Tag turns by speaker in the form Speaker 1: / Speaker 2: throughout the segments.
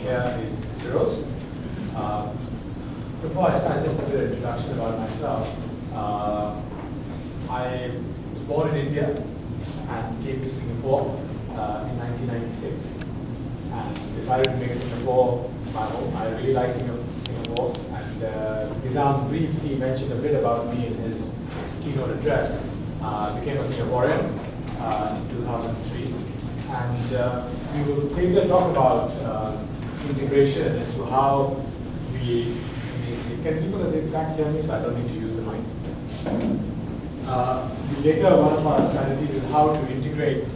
Speaker 1: here is Firoz. Before I start, just a bit of introduction about myself. I was born in India and came to Singapore in 1996 and decided to make Singapore my home. I really like Singapore, and Nizam briefly mentioned a bit about me in his keynote address. Became a Singaporean in 2003, and we will later talk about integration as to how we. Can people at the back hear me? So I don't need to use the mic. Later, one of our strategies is how to integrate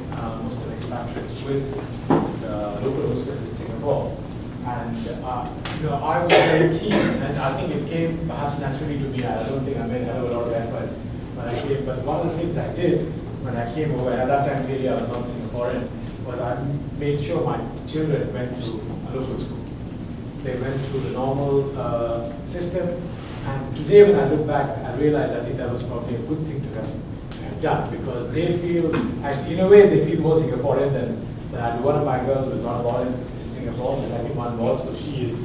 Speaker 1: Muslim expatriates with local Muslims in Singapore. And I was very keen, and I think it came perhaps naturally to me. I don't think I made a hell of a lot of effort when I came. But one of the things I did when I came over, and at that time really I was not Singaporean, was I made sure my children went to a local school. They went through the normal system, and today when I look back, I realize I think that was probably a good thing to have done, because they feel, actually in a way they feel more Singaporean than I do. One of my girls was not born in Singapore, the second one was, so she is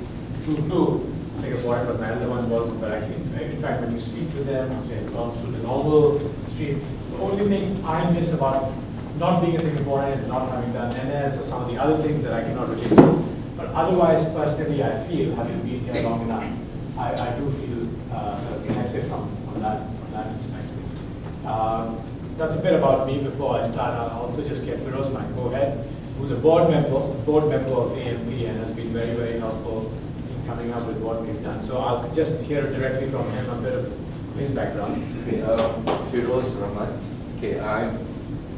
Speaker 1: true Singaporean, but my elder one wasn't. But actually, in fact, when you speak to them, they've gone through the normal stream. The only thing I miss about not being a Singaporean is not having done NS or some of the other things that I cannot relate to. But otherwise, personally, I feel, having been here long enough, I do feel sort of connected from that perspective. That's a bit about me. Before I start, I'll also just get Firoz, my co-head, who's a board member of AMP and has been very, very helpful in coming up with what we've done. So I'll just hear directly from him a bit of his background.
Speaker 2: Okay, Firoz Rahman. Okay, I'm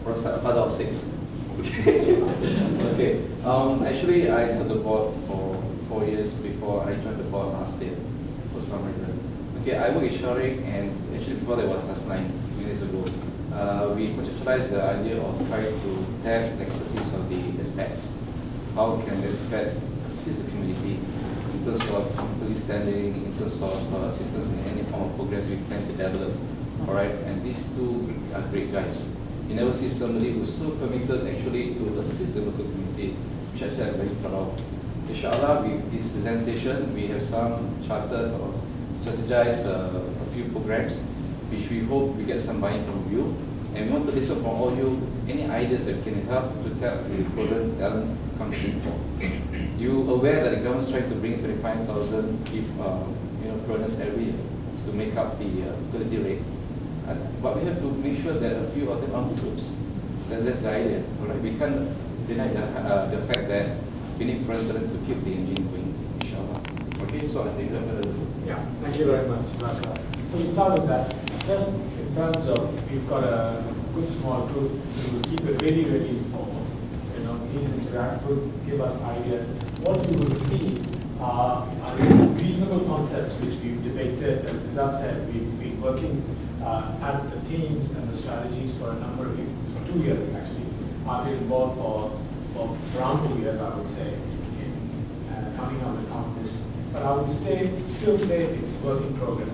Speaker 2: father of 6. Okay. Actually, I served the board for 4 years before I joined the board last year for some reason. Okay, I work at Shariq, and actually before that was last 9 years ago. We conceptualized the idea of trying to tap the expertise of the expats. How can the expats assist the community in terms of police standing, in terms of assistance in any form of programs we plan to develop. Alright, and these two are great guys. You never see somebody who's so committed actually to assist the local community, which actually I'm very proud of. Inshallah, with this presentation, we have some chartered or strategized a few programs, which we hope we get some buy-in from you. And we want to listen from all you, any ideas that can help to tap the foreign talent coming in for. You aware that the government is trying to bring 25,000 foreigners every year to make up the fertility rate. But we have to make sure that a few of them are Muslims. That's the idea. Right? We can't deny the fact that we need president to keep the engine going, inshallah. Okay, so I think I'm going to do.
Speaker 1: Yeah, thank you very much. So we start with that. Just in terms of, we've got a good small group, we will keep it really, really informal. Please interact with, give us ideas. What you will see are reasonable concepts which we've debated. As Nizam said, we've been working at the themes and the strategies for a number of years, for 2 years actually. I've been involved for around 2 years, I would say, in coming up with some of this. But I would still say it's work in progress.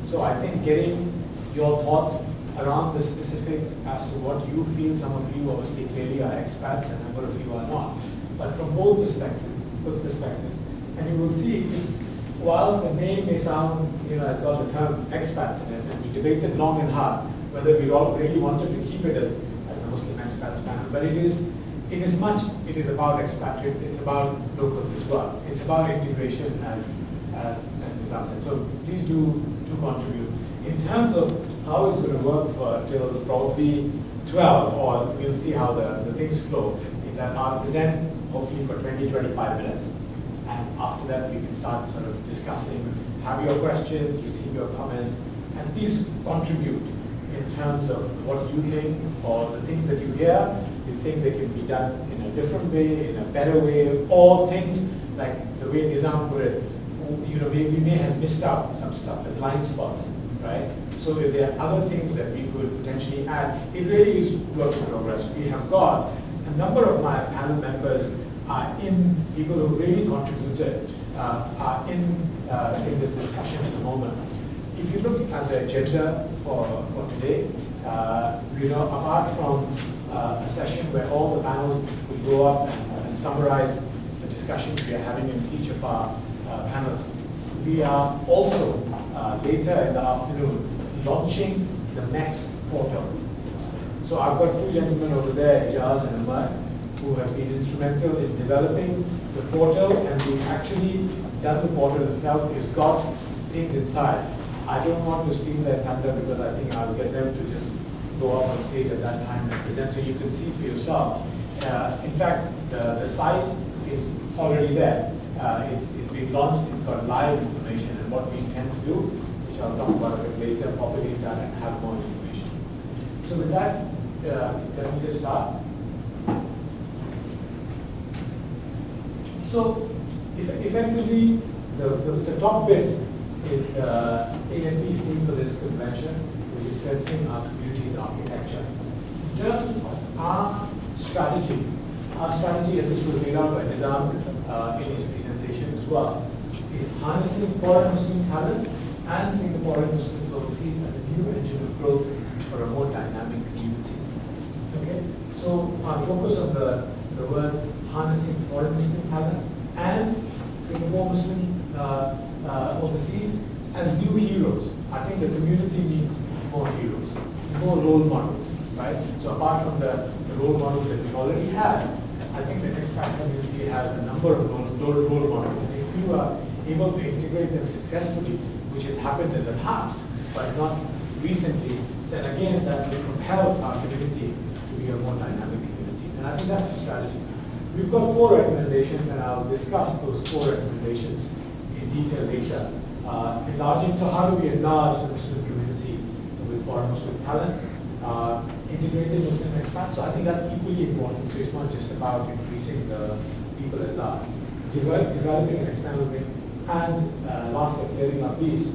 Speaker 1: So I think getting your thoughts around the specifics as to what you feel, some of you obviously clearly are expats and a number of you are not. But from both perspectives, and you will see it's, whilst the name may sound, has got the term expats in it, and we debated long and hard whether we all really wanted to keep it as the Muslim expats panel, but it is about expatriates, it's about locals as well. It's about integration as Nizam said. So please do contribute. In terms of how it's going to work for till probably 12, or we'll see how the things flow, is that I'll present hopefully for 20-25 minutes. And after that, we can start sort of discussing, have your questions, receive your comments, and please contribute in terms of what you think or the things that you hear, you think they can be done in a different way, in a better way, or things like the way Nizam put it, we may have missed out some stuff, the blind spots, right? So if there are other things that we could potentially add, it really is work in progress. We have got a number of my panel members people who really contributed are in this discussion at the moment. If you look at the agenda for today, apart from a session where all the panels will go up and summarize the discussions we are having in each of our panels. We are also later in the afternoon launching the next portal. So I've got two gentlemen over there, Ijaz and Umar, who have been instrumental in developing the portal, and we've actually done the portal itself. It's got things inside. I don't want to steal their thunder because I think I'll get them to just go up on stage at that time and present so you can see for yourself. In fact, the site is already there. It's been launched, it's got live information, and what we intend to do, which I'll talk about a bit later, populate that and have more information. So with that, let me just start. So effectively, the top bit is the ANP scheme for this convention, which is strengthening our community's architecture. In terms of our strategy, as this was laid out by Nizam in his presentation as well, is harnessing foreign Muslim talent and Singaporean Muslims overseas as a new engine of growth for a more dynamic community. Okay, so our focus on the words harnessing foreign Muslim talent and Singapore Muslim overseas as new heroes. I think the community needs more heroes, more role models, right? So apart from the role models that we already have, I think the expat community has a number of role models. And if you are able to integrate them successfully, which has happened in the past, but not recently, then again that will propel our community to be a more dynamic community. And I think that's the strategy. We've got 4 recommendations, and I'll discuss those 4 recommendations in detail later. Enlarging, so how do we enlarge the Muslim community with foreign Muslim talent? Integrated Muslim expats, so I think that's equally important. So it's not just about increasing the people at large. Developing an external wing, and lastly, clearing up these,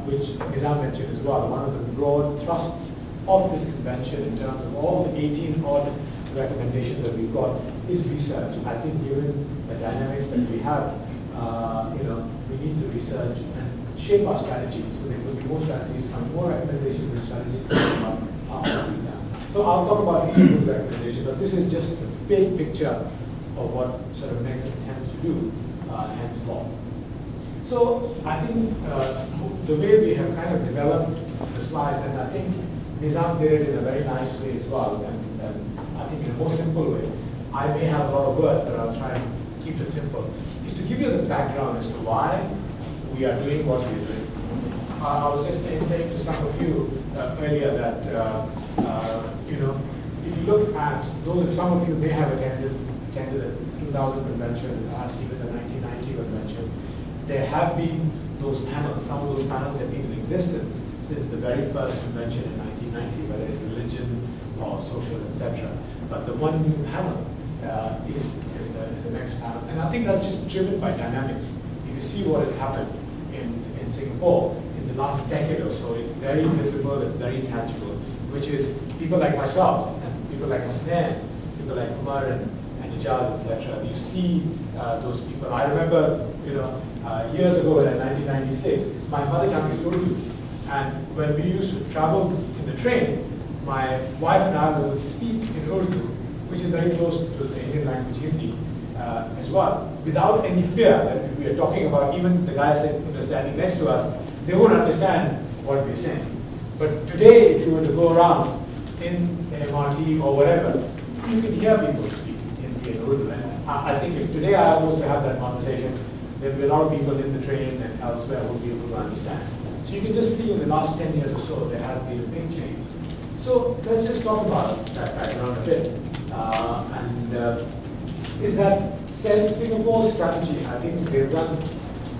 Speaker 1: which Nizam mentioned as well. One of the broad thrusts of this convention in terms of all the 18 odd recommendations that we've got is research. I think given the dynamics that we have, we need to research and shape our strategies. So there will be more strategies, more recommendations and strategies coming up after we done. So I'll talk about each of the recommendations, but this is just a big picture of what sort of Next intends to do henceforth. So I think the way we have kind of developed the slide, and I think Nizam did it in a very nice way as well, and I think in a more simple way. I may have a lot of words, but I'll try and keep it simple, is to give you the background as to why we are doing what we're doing. I was just saying to some of you earlier that, if you look at those, some of you may have attended the 2000 convention, perhaps even the 1990 convention. There have been those panels. Some of those panels have been in existence since the very first convention in 1990, whether it's religion or social, etc. But the one new panel is the next panel. And I think that's just driven by dynamics. If you see what has happened in Singapore in the last decade or so, it's very visible, it's very tangible, which is people like myself, and people like Hasnan, people like Umar and Ijaz, etc. You see those people. I remember, years ago in 1996, my mother tongue is Urdu. And when we used to travel in the train, my wife and I would speak in Urdu, which is very close to the Indian language Hindi as well, without any fear that we are talking about. Even the guys standing next to us, they won't understand what we're saying. But today, if you were to go around in the MRT or whatever, you can hear people speak in Urdu. And I think if today I was to have that conversation, there will be a lot of people in the train and elsewhere who will be able to understand. So you can just see in the last 10 years or so, there has been a big change. So let's just talk about that background a bit. Is that Singapore's strategy? I think they've done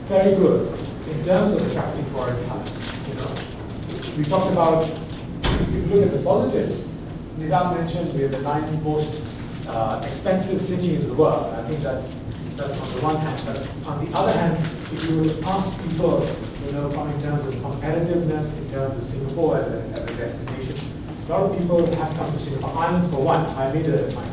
Speaker 1: very good in terms of attracting foreign talent. We talked about, if you look at the positives, Nizam mentioned we are the 9th most expensive city in the world. I think that's on the one hand. But on the other hand, if you were to ask people, in terms of competitiveness, in terms of Singapore as a destination, a lot of people have come to Singapore. For one, I made my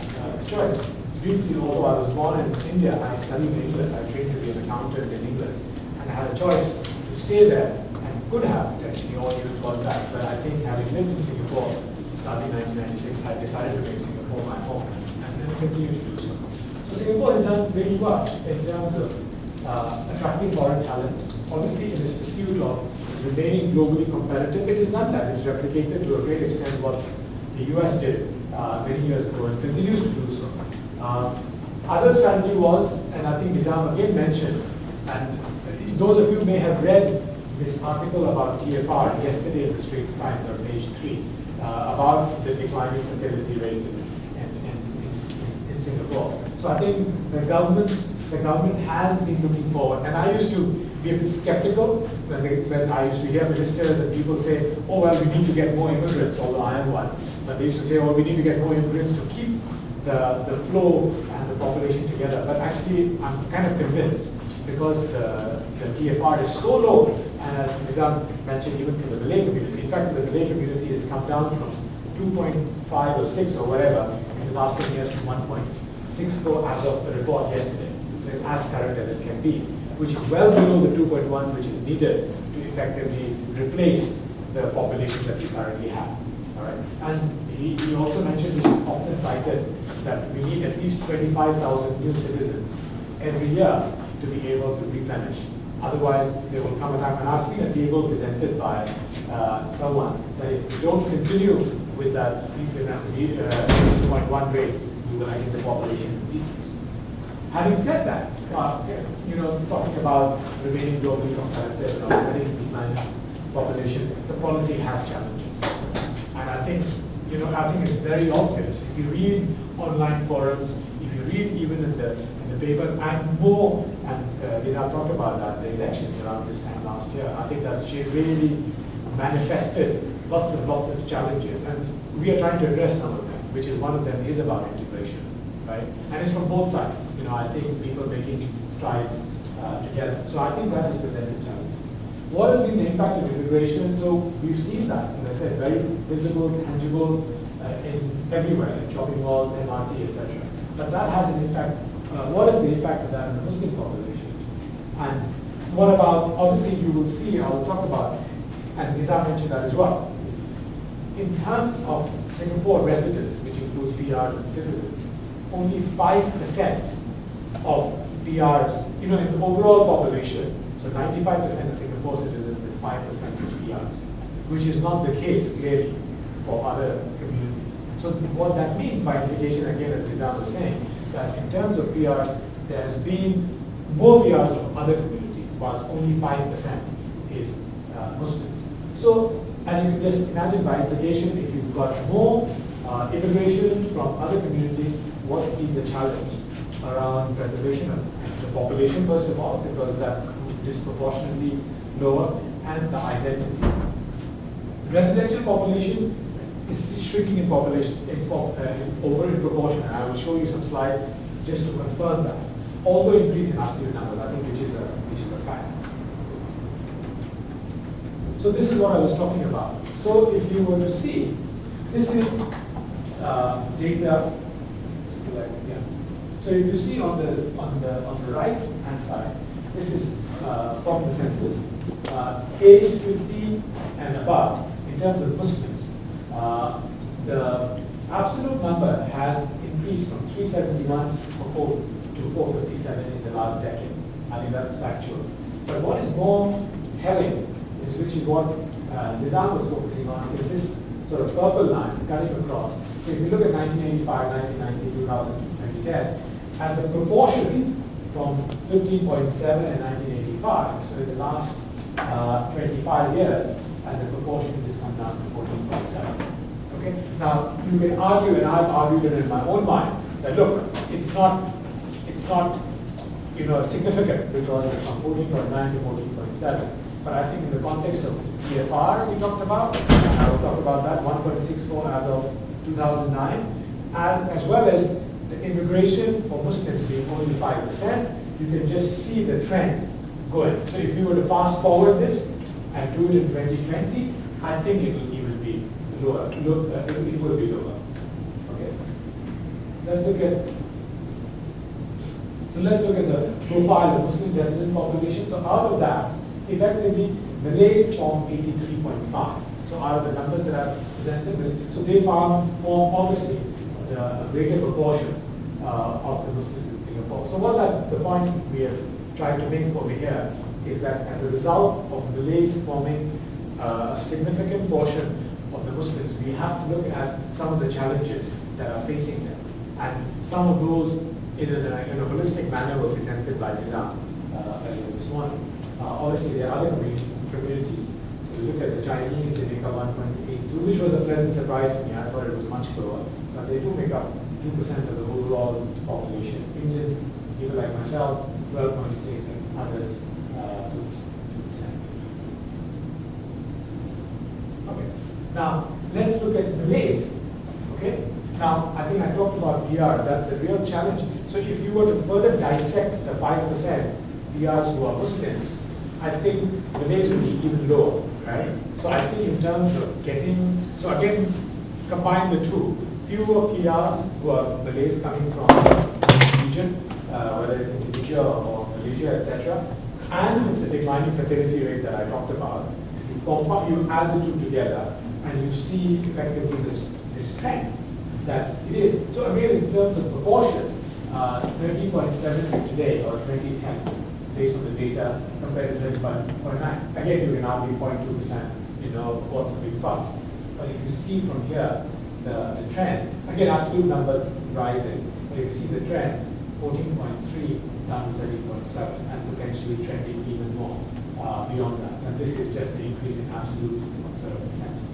Speaker 1: choice. Although I was born in India, I studied in England. I trained to be an accountant in England. And I had a choice to stay there and could have potentially all years gone back. But I think having lived in Singapore starting in 1996, I decided to make Singapore my home and then continue to do so. So So Singapore has done very well in terms of attracting foreign talent. Obviously, in its pursuit of remaining globally competitive, it has done that. It's replicated to a great extent what the US did many years ago and continues to do so. Other strategy was, and I think Nizam again mentioned, and those of you may have read this article about TFR yesterday in the Straits Times on page 3 about the declining fertility rate in Singapore. So I think the government has been looking forward, and I used to be a bit skeptical when I used to hear ministers and people say, oh well, we need to get more immigrants, although I am one. But they used to say, oh, we need to get more immigrants to keep the flow and the population together. But actually, I'm kind of convinced because the TFR is so low, and as Nizam mentioned, even for the Malay community. In fact, the Malay community has come down from 2.5 or 6 or whatever in the last 10 years to 1.64 as of the report yesterday. So it's as current as it can be, which is well below the 2.1 which is needed to effectively replace the population that we currently have. All right? And he also mentioned, which is often cited, that we need at least 25,000 new citizens every year to be able to replenish. Otherwise, there will come a time, and I've seen a table presented by someone, that if we don't continue with that 2.1 rate, we will actually the population decrease. Having said that, talking about remaining globally competitive and offsetting declining population, the policy has challenges. And I think it's very obvious. If you read online forums, if you read even in the papers, and more, and we have talked about that, the elections around this time last year, I think that she really manifested lots of challenges, and we are trying to address some of them, which is one of them is about integration, right? And it's from both sides. I think people making strides together. So I think that is presented challenge. What has been the impact of immigration? So we've seen that, as I said, very visible, tangible, everywhere, in shopping malls, MRT, etc. But that has an impact. What is the impact of that on the Muslim population? And what about, obviously you will see, I will talk about, and Nizam mentioned that as well. In terms of Singapore residents, which includes PRs and citizens, only 5% of PRs, in the overall population, so 95% of Singapore citizens and 5% is PRs, which is not the case clearly for other communities. So what that means by implication, again, as Nizam was saying, that in terms of PRs, there has been more PRs from other communities, whilst only 5% is Muslims. So as you can just imagine by implication, if you've got more immigration from other communities, what's been the challenge around preservation of the population, first of all, because that's disproportionately lower, and the identity. Residential population is shrinking in population over in proportion, and I will show you some slides just to confirm that. Although increase in absolute numbers, I think which is a fact. So this is what I was talking about. So if you were to see, this is data. So if you see on the right hand side, this is from the census, age 50 and above in terms of Muslims. The absolute number has increased from 371 to 457 in the last decade. I think that's factual. But what is more telling is, which is what Nizam was focusing on, is this sort of purple line cutting across. So if you look at 1985, 1990, 2000, 2010, as a proportion from 15.7 in 1985, so in the last 25 years, as a proportion it has come down to 14.7. Okay? Now, you can argue, and I've argued it in my own mind, that look, it's not significant because it's from 14.9 to 14.7. But I think in the context of TFR we talked about, and I will talk about that, 1.64 as of 2009, as well as the immigration for Muslims being only 5%, you can just see the trend going. So if you were to fast forward this and do it in 2020, I think it will even be lower. It will be lower. Okay. Let's look at the profile of Muslim resident population. So out of that, effectively, Malays form 83.5. So out of the numbers that I've presented, so they form obviously a greater proportion of the Muslims in Singapore. So the point we have tried to make over here is that as a result of Malays forming a significant portion of the Muslims, we have to look at some of the challenges that are facing them. And some of those in a holistic manner were presented by Nizam earlier this morning. Obviously, there are other communities. So you look at the Chinese, they make up 1.82, which was a pleasant surprise to me. I thought it was much lower. But they do make up 2% of the overall population. Indians, people like myself, 12.6, and others, 2%. Okay. Now, let's look at Malays. Okay. Now, I think I talked about PR. That's a real challenge. So if you were to further dissect the 5% PRs who are Muslims, I think Malays would be even lower, right? So I think in terms of so again, combine the two. Fewer PRs who are Malays coming from the region, whether it's Indonesia or Malaysia, etc., and the declining fertility rate that I talked about. You add the two together, and you see effectively this trend that it is. So again, in terms of proportion, 30.7 today or 2010, based on the data, compared to 35.9. Again, you can argue 0.2%, what's the big fuss. But if you see from here the trend, again, absolute numbers rising, but if you see the trend, 14.3 down to 30.7, and potentially trending even more beyond that. And this is just the increase in absolute sort of percentage.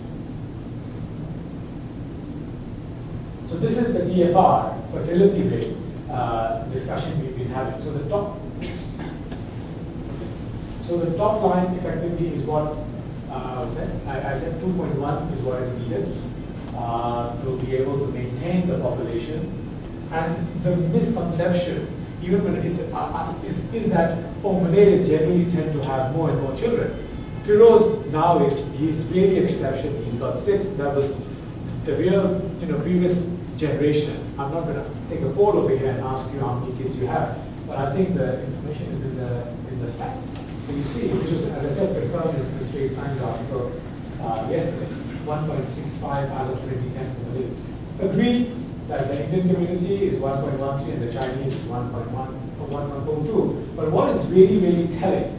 Speaker 1: So this is the TFR, fertility rate, discussion we've been having. So the top line effectively is what I said 2.1 is what is needed to be able to maintain the population. And the misconception, even when it's is that Malays generally tend to have more and more children. Firoz now he's really an exception. He's got 6. That was the real previous generation. I'm not going to take a poll over here and ask you how many kids you have, but I think the information is in the stats. So you see, which was, as I said, confirmed in this Space Science article yesterday, 1.65 as of 2010 for Malays. Agreed that the Indian community is 1.13 and the Chinese is 1.1 or 1.02. But what is really, really telling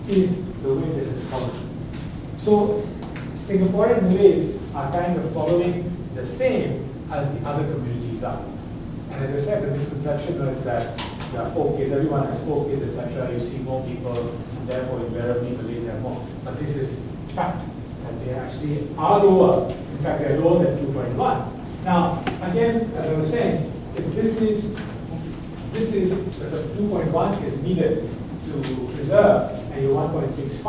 Speaker 1: is the way this is followed. So Singaporean Malays are kind of following the same as the other communities are. And as I said, the misconception is that there are 4 kids, everyone has 4 kids, etc. You see more people, and therefore invariably Malays have more. But this is fact, that they actually are lower. In fact, they're lower than 2.1. Now, again, as I was saying, if this is because 2.1 is needed to preserve, and you're 1.65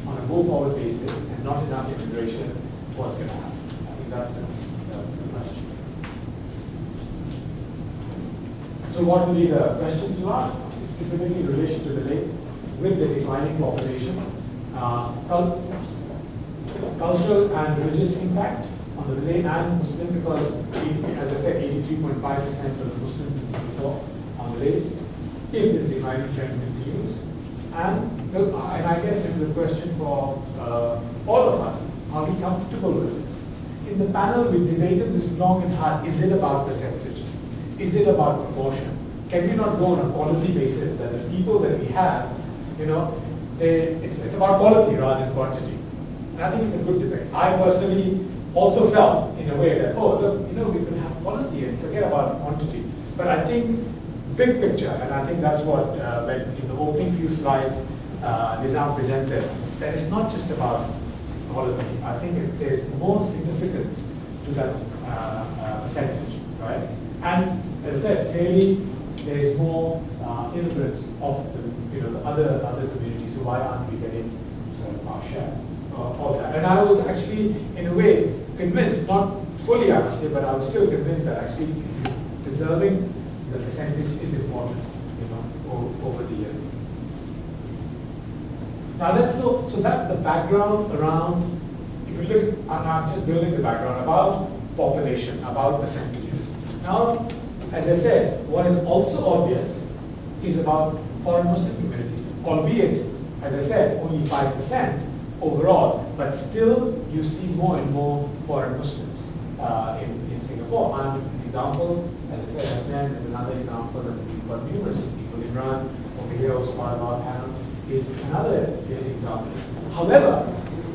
Speaker 1: on a go-forward basis, and not enough immigration, what's going to happen? I think that's the question. So what will be the questions to ask? Specifically in relation to the lake with the declining population, cultural and religious impact on the Malay and Muslim, because as I said, 83.5% of the Muslims in Singapore are Malays. If this declining trend continues, and I guess this is a question for all of us, are we comfortable with this? In the panel, we debated this long and hard. Is it about percentage? Is it about proportion? Can we not go on a quality basis that the people that we have, it's about quality rather than quantity? And I think it's a good debate. I personally also felt in a way that, we can have quality and forget about quantity. But I think big picture, and I think that's what in the opening few slides Nizam presented, that it's not just about quality. I think there's more significance to that percentage, right? And as I said, clearly there's more influence of the other communities. So why aren't we getting sort of our share of that? And I was actually, in a way, convinced, not fully I must say, but I was still convinced that actually preserving the percentage is important, over the years. Now let's look, so that's the background around, if you look, I'm just building the background about population, about percentages. Now, as I said, what is also obvious is about foreign Muslim community, albeit, as I said, only 5% overall, but still you see more and more foreign Muslims in Singapore. And example. As I said, Hasnan is another example, and we've got numerous people. Imran over here, who's part of our panel, is another example. However,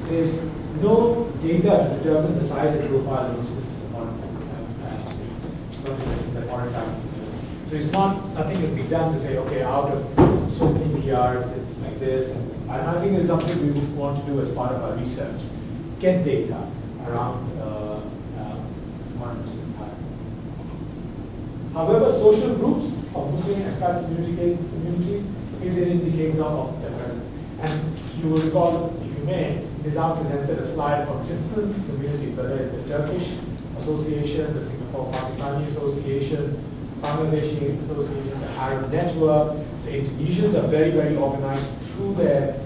Speaker 1: there's no data to determine the size and profile of Muslims in the foreign time. So it's not, nothing has been done to say, okay, out of so many PRs, it's like this. And I think it's something we want to do as part of our research. Get data around foreign Muslim time. However, social groups of Muslim expat communities is an indicator of their presence. And you will recall, if you may, Nizam presented a slide of different communities, whether it's the Turkish Association, the Singapore Pakistani Association, Bangladeshi Association, the Arab Network. The Indonesians are very, very organized through their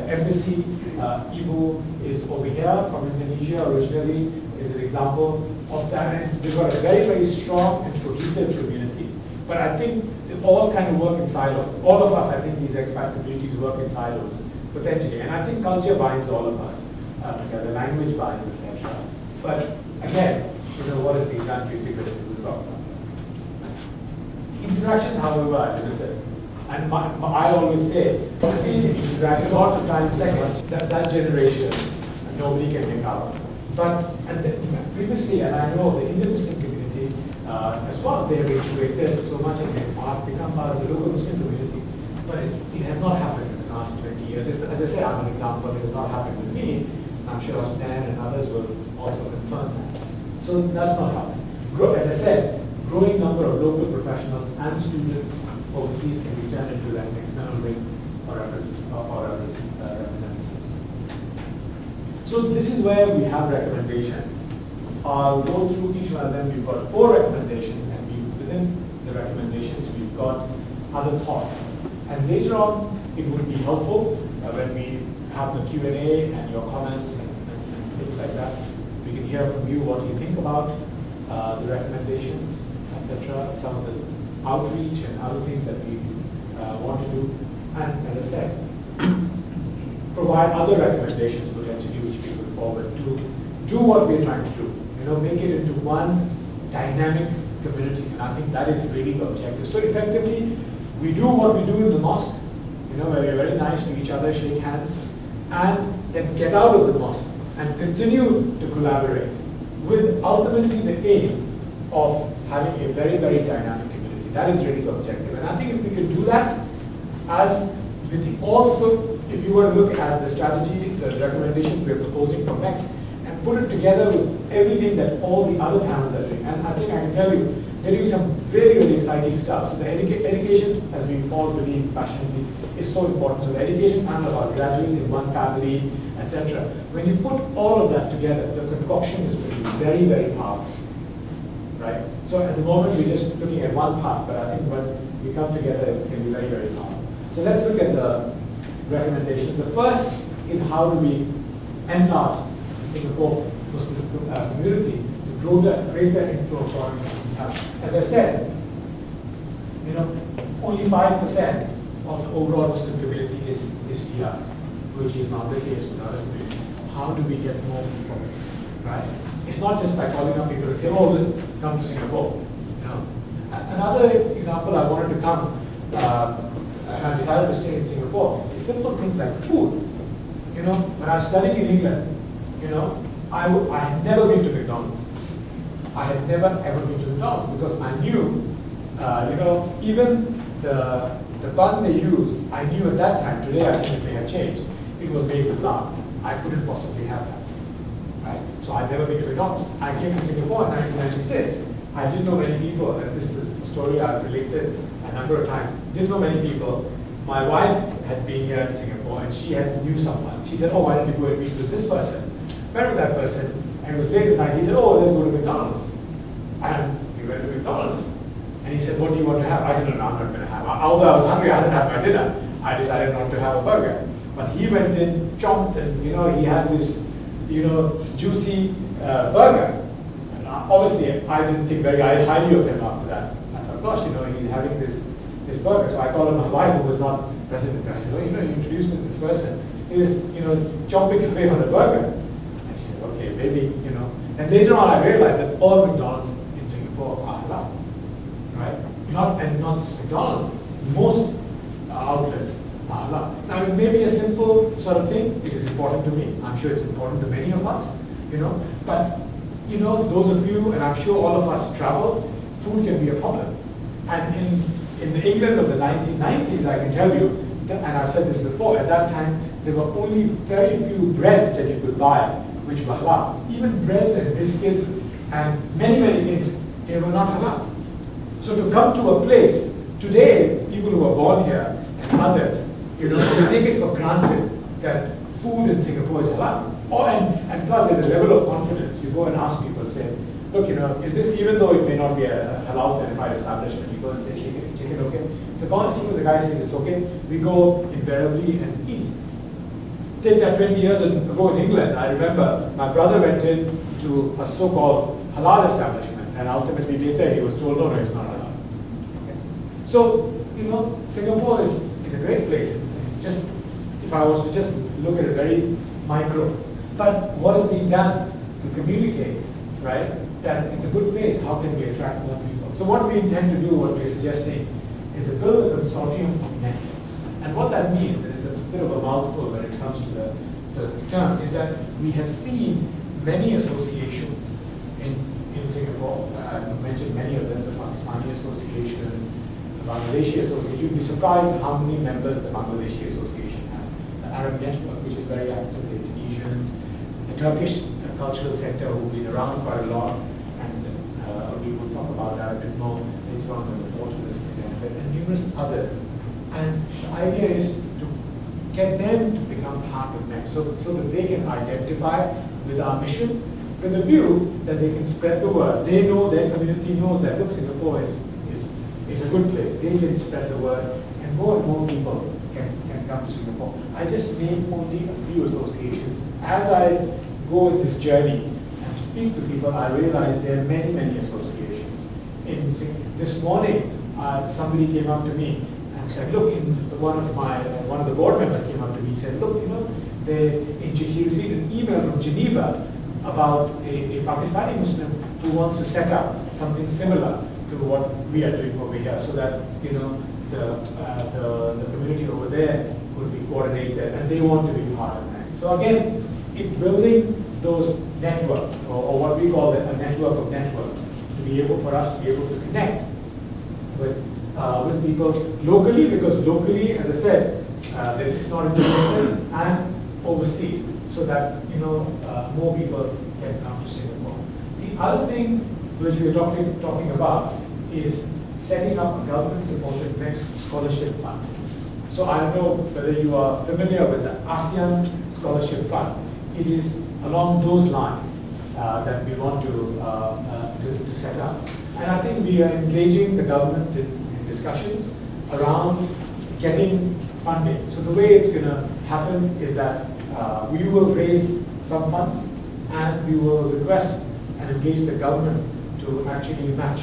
Speaker 1: embassy. Ibu is over here from Indonesia originally, is an example of that. And they've got a very, very strong and cohesive community. But I think they all kind of work in silos. All of us, I think these expat communities work in silos, potentially. And I think culture binds all of us together, language binds, etc. But again, what is being done to integrate into the program. Interactions, however, are limited. And I always say, see the interaction, a lot of times, that generation, nobody can make out. But previously, and I know the Indian Muslim community as well, they have integrated so much and they have become part of the local Muslim community. But it has not happened in the last 20 years. As I say, I'm an example, it has not happened with me. I'm sure Stan and others will also confirm that. So that's not happening. As I said, growing number of local professionals and students overseas can be turned into an external wing or representatives. So this is where we have recommendations. I'll go through each one of them. We've got 4 recommendations, and within the recommendations, we've got other thoughts. And later on, it would be helpful when we have the Q&A and your comments and things like that. We can hear from you what you think about the recommendations, etc. Some of the outreach and other things that we want to do. And as I said, provide other recommendations potentially which we put forward to do what we're trying to do. Make it into one dynamic community. And I think that is really the objective. So effectively, we do what we do in the mosque, where we're very nice to each other, shake hands, and then get out of the mosque and continue to collaborate with ultimately the aim of having a very, very dynamic community. That is really the objective. And I think if we can do that, as with the also, if you were to look at the strategy, the recommendations we're proposing for next, and put it together with everything that all the other panels are doing. And I think I can tell you, they're doing some very, very exciting stuff. So the education, as we all believe passionately, is so important. So the education panel of our graduates in one family, etc. When you put all of that together, the concoction is going to be very, very powerful. Right? So at the moment, we're just looking at one part, but I think when we come together, it can be very, very powerful. So let's look at the recommendations. The first is how do we enlarge the Singapore Muslim community to grow that greater influence on talent. As I said, only 5% of the overall Muslim community is PR, which is not the case with other communities. How do we get more people? Right? It's not just by calling up people and say, oh, we'll come to Singapore. Another example, I wanted to come, and I decided to stay in Singapore, is simple things like food. When I was studying in England, I had never been to McDonald's. I had never ever been to McDonald's because I knew, even the bun they use, I knew at that time, today I think it may have changed, it was made with lard. I couldn't possibly have that. Right? So I'd never been to McDonald's. I came to Singapore in 1996. I didn't know many people, and this is a story I've related a number of times. Didn't know many people. My wife had been here in Singapore, and she knew someone. She said, oh, why don't you go and meet with this person? Met with that person, and it was late at night. He said, oh, let's go to McDonald's. And we went to McDonald's. And he said, what do you want to have? I said, no, I'm not going to have. Although I was hungry, I hadn't had my dinner. I decided not to have a burger. But he went in, chomped, and he had this, juicy burger. And obviously, I didn't think very highly of him after that. I thought, gosh, he's having this burger. So I called him my wife, who was not present. I said, oh, you introduced me to this person. He was, chomping away on a burger. And she said, okay, maybe, And later on I realized that all McDonald's in Singapore are halal, right? Not just McDonald's, most outlets are halal. Now it may be a simple sort of thing, it is important to me, I'm sure it's important to many of us, but those of you, and I'm sure all of us travel, food can be a problem. And in the England of the 1990s, I can tell you, and I've said this before, at that time, there were only very few breads that you could buy which were halal. Even breads and biscuits and many, many things, they were not halal. So to come to a place, today, people who are born here and others, they take it for granted that food in Singapore is halal. And plus there's a level of confidence. You go and ask people and say, look, is this, even though it may not be a halal certified establishment, you go and say, chicken okay? As soon as the guy says it's okay, we go invariably and eat. Take that 20 years ago in England, I remember my brother went into a so-called halal establishment, and ultimately later he was told, no, it's not halal. Okay. So, Singapore is a great place. Just, if I was to just look at it very micro. But what is being done to communicate, right, that it's a good place, how can we attract more people? So what we intend to do, what we're suggesting, is to build a consortium of networks. And what that means, and it's a bit of a mouthful when it comes to the term, is that we have seen many associations in Singapore. I mentioned many of them, the Pakistani Association, the Bangladeshi Association. You'd be surprised how many members the Bangladeshi Association has. The Arab Network, which is very active, the Indonesians, the Turkish cultural sector, who've been around quite a lot, and we will talk about that a bit more later on when the portal is presented, and numerous others. And the idea is to get them to become part of NEXT so that they can identify with our mission with a view that they can spread the word. They know, their community knows that, look, Singapore is a good place. They can spread the word, and more people can come to Singapore. I just named only a few associations. As I go in this journey and speak to people, I realize there are many, many associations. This morning, somebody came up to me and said, look, one of the board members came up to me and said, look, he received an email from Geneva about a Pakistani Muslim who wants to set up something similar to what we are doing over here, so that the community over there would be coordinated, and they want to be part of that. So again, it's building those networks, or what we call a network of networks, for us to be able to connect with people locally, because locally, as I said, it's not international, and overseas, so that more people can come to Singapore. The other thing which we're talking about is setting up a government-supported NEXT scholarship fund. So I don't know whether you are familiar with the ASEAN Scholarship Fund. It is along those lines that we want to set up. And I think we are engaging the government in discussions around getting funding. So the way it's going to happen is that we will raise some funds, and we will request and engage the government to actually match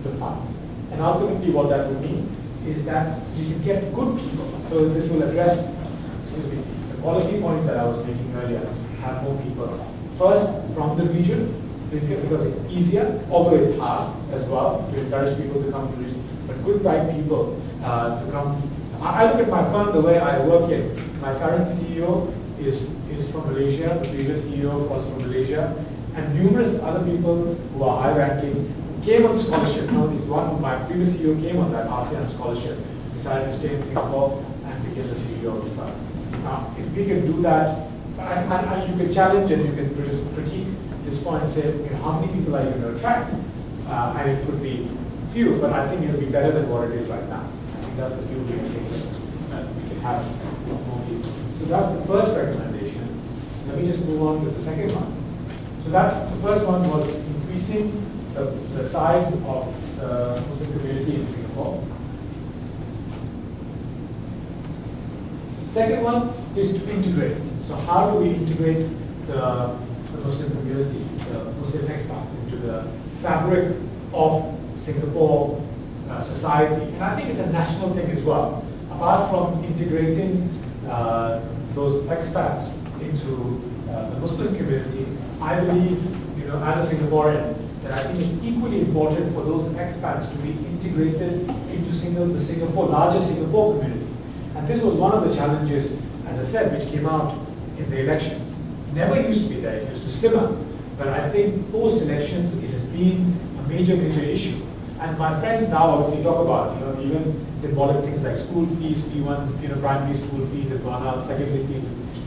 Speaker 1: the funds. And ultimately what that would mean is that you can get good people. So this will address, the quality point that I was making earlier, have more people. First, from the region, because it's easier, although it's hard as well, to encourage people to come to the region, but good bright people to come. I look at my firm the way I work in. My current CEO is from Malaysia, the previous CEO was from Malaysia, and numerous other people who are high-ranking came on scholarships. So my previous CEO came on that ASEAN scholarship, decided to stay in Singapore and became the CEO of the firm. Now, if we can do that, you can challenge and you can critique this point and say, how many people are you going to attract? And it could be few, but I think it'll be better than what it is right now. I think that's the beauty of it, that we can have more people. So that's the first recommendation. Let me just move on to the second one. So the first one was increasing the size of the Muslim community in Singapore. Second one is to integrate. So how do we integrate the Muslim community, the Muslim expats, into the fabric of Singapore society? And I think it's a national thing as well. Apart from integrating those expats into the Muslim community, I believe as a Singaporean, that I think it's equally important for those expats to be integrated into the larger Singapore community. And this was one of the challenges, as I said, which came out in the elections. Never used to be there, it used to simmer. But I think post-elections, it has been a major issue. And my friends now obviously talk about, even symbolic things like school fees, P1, primary school fees have gone up, secondary fees,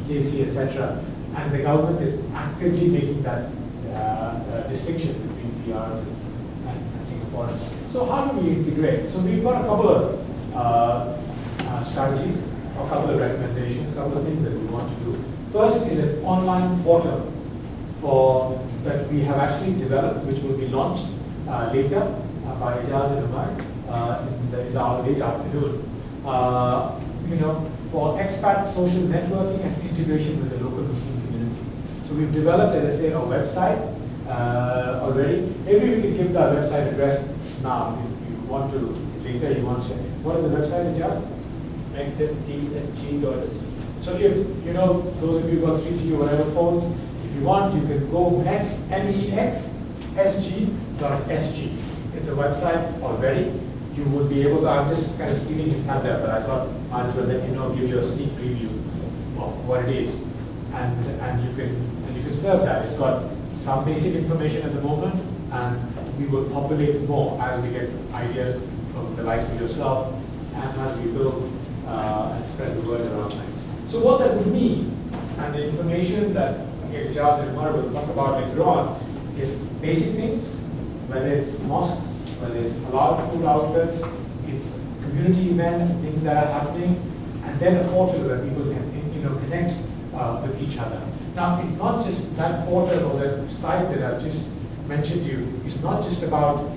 Speaker 1: JC, etc. And the government is actively making that distinction between PRs and Singaporeans. So how do we integrate? So we've got a couple of strategies, a couple of recommendations, a couple of things that we want to do. First is an online portal that we have actually developed, which will be launched later by Ijaz and Umar in the late afternoon. For expat social networking and integration with the local Muslim community. So we've developed, as I say, a website already. Maybe we can give the website address now if you want to. Later you want to. What is the website, Ijaz? xsdsg.sg. So if, those of you who got 3G or whatever phones, if you want, you can go mexsg.sg. It's a website already. You would be able to, I'm just kind of stealing his thunder, but I thought I might as well let you know, give you a sneak preview of what it is. And you can serve that. It's got some basic information at the moment, and we will populate more as we get ideas from the likes of yourself and as we build and spread the word around things. So what that would mean, and the information that again Jaz and Umar will talk about later on, is basic things, whether it's mosques, whether it's halal food outlets, it's community events, things that are happening, and then a portal where people can connect with each other. Now, it's not just that portal or that site that I've just mentioned to you. It's not just about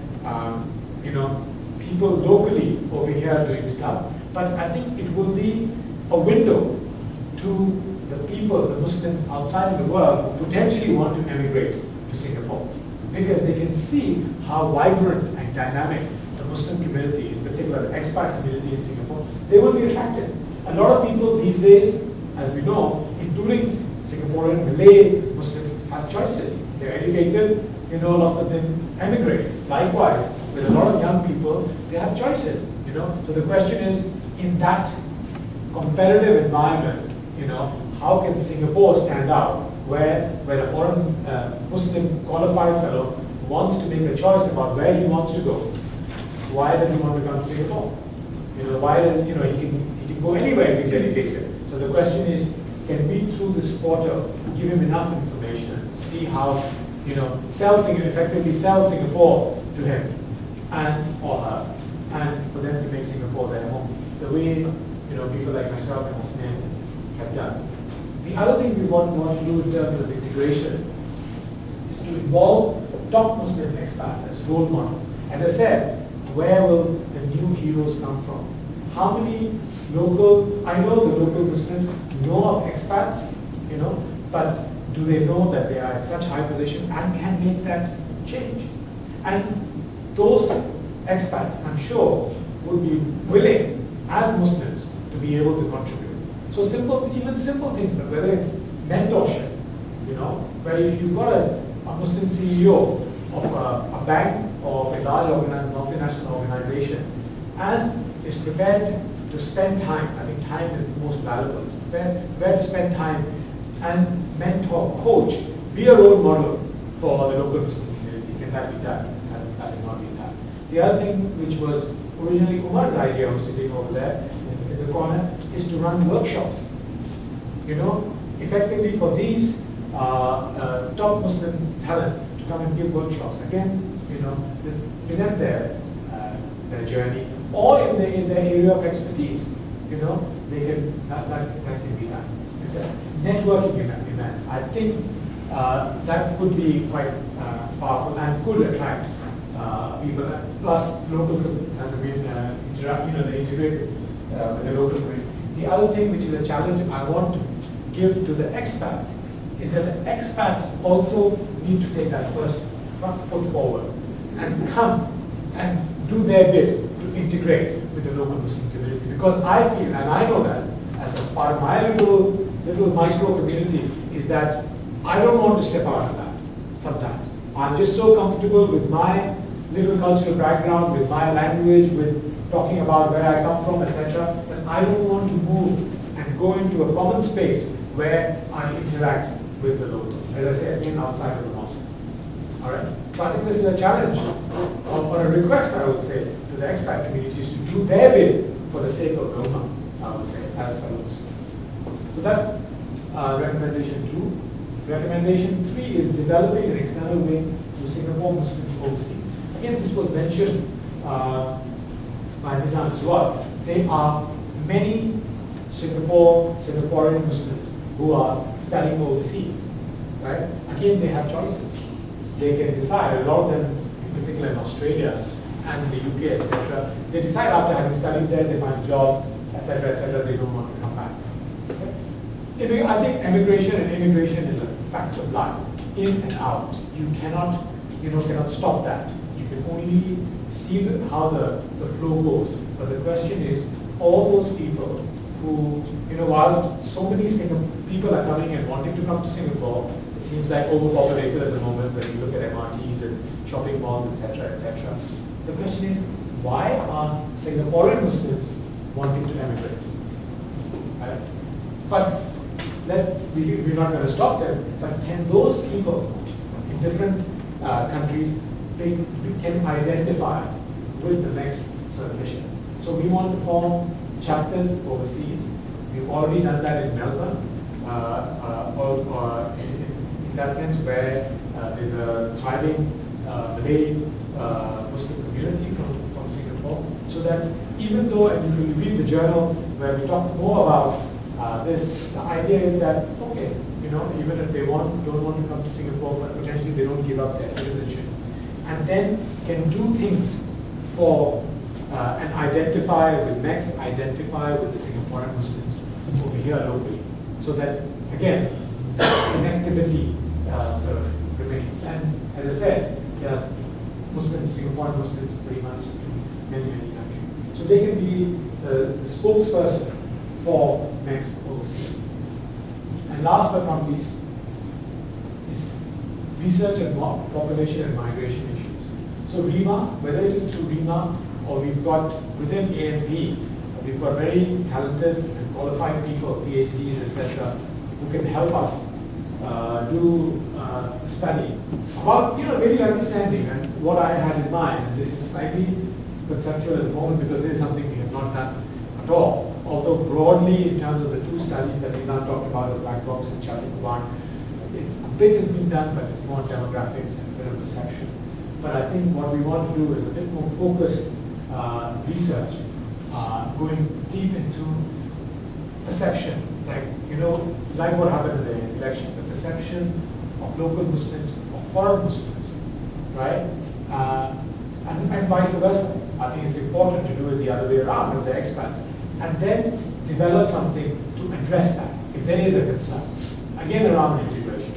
Speaker 1: people locally over here doing stuff, but I think it will be a window to the people, the Muslims outside of the world who potentially want to emigrate to Singapore, because they can see how vibrant and dynamic the Muslim community, in particular the expat community in Singapore, they will be attracted. A lot of people these days, as we know, including Singaporean Malay Muslims, have choices. They're educated, lots of them emigrate. Likewise, with a lot of young people, they have choices. So the question is, in that competitive environment, how can Singapore stand out where a foreign Muslim qualified fellow wants to make a choice about where he wants to go? Why does he want to come to Singapore? Why does he can go anywhere if he's educated. So the question is, can we through this portal give him enough information, see how effectively sell Singapore to him and or her, and for them to make Singapore their home, the way people like myself and Hasnain have done. The other thing we want to do in terms of integration is to involve top Muslim expats as role models. As I said, where will the new heroes come from? How many I know the local Muslims know of expats, but do they know that they are at such high position and can make that change? And those expats, I'm sure, would be willing, as Muslims, to be able to contribute. So even simple things, but whether it's mentorship, where if you've got a Muslim CEO of a bank or a large multinational organization and is prepared to spend time, I think time is the most valuable, is prepared to spend time and mentor, coach, be a role model for the local Muslim community. Can that be done? And that has not been done. The other thing, which was originally Umar's idea, who's sitting over there in the corner, is to run workshops. Effectively for these top Muslim talent to come and give workshops. Again, present their journey, or in their area of expertise. They can that can be done. It's a networking events. I think that could be quite powerful and could attract people. Plus local the integrated with the local community. The other thing, which is a challenge I want to give to the expats, is that the expats also need to take that first foot forward and come and do their bit to integrate with the local Muslim community. Because I feel, and I know that as a part of my little micro community, is that I don't want to step out of that sometimes. I'm just so comfortable with my little cultural background, with my language, with talking about where I come from, etc., that I don't want to move and go into a common space where I interact with the locals, as I say, again, outside of the mosque. All right? So I think this is a challenge, or a request, I would say, to the expat communities to do their bit for the sake of the Ummah, I would say, as follows. So that's recommendation 2. Recommendation 3 is developing an external wing to Singapore Muslims overseas. Again, this was mentioned by Nizam as well. There are many Singaporean Muslims who are studying overseas, right? Again, they have choices. They can decide, a lot of them, in particular in Australia and the UK, etc., they decide after having studied there, they find a job, etc., they don't want to come back. Okay? I think immigration is a fact of life, in and out. You cannot stop that. You can only see how the flow goes. But the question is, all those people who, whilst so many people are coming and wanting to come to Singapore, it seems like overpopulated at the moment when you look at MRTs and shopping malls, etc., etc. The question is, why are Singaporean Muslims wanting to emigrate? Right? But we're not going to stop them. But can those people in different countries can identify with the next sort of mission? So we want to form chapters overseas. We've already done that in Melbourne, or in that sense where there's a thriving Malay Muslim community from Singapore. So that even though, and you can read the journal where we talk more about this, the idea is that, okay, even if they don't want to come to Singapore, but potentially they don't give up their citizenship, and then can do things for and identify with the Singaporean Muslims over here locally, so that again connectivity sort of remains. And as I said, there are Singaporean Muslims pretty much in many countries, so they can be the spokesperson for next overseas. And last but not least is research and population and migration issues. So RIMA, whether it is through RIMA or we've got within AMP, we've got very talented and qualified people, PhDs, etc., who can help us do a study about really understanding. And what I had in mind, and this is slightly conceptual at the moment because this is something we have not done at all. Although broadly, in terms of the two studies that Nizam talked about, the black box and Shariq, a bit has been done, but it's more demographics and a bit of perception. But I think what we want to do is a bit more focused research, going deep into perception, like what happened in the election, the perception of local Muslims, of foreign Muslims, right? And vice versa. I think it's important to do it the other way around with the expats, and then develop something to address that, if there is a concern. Again, around integration.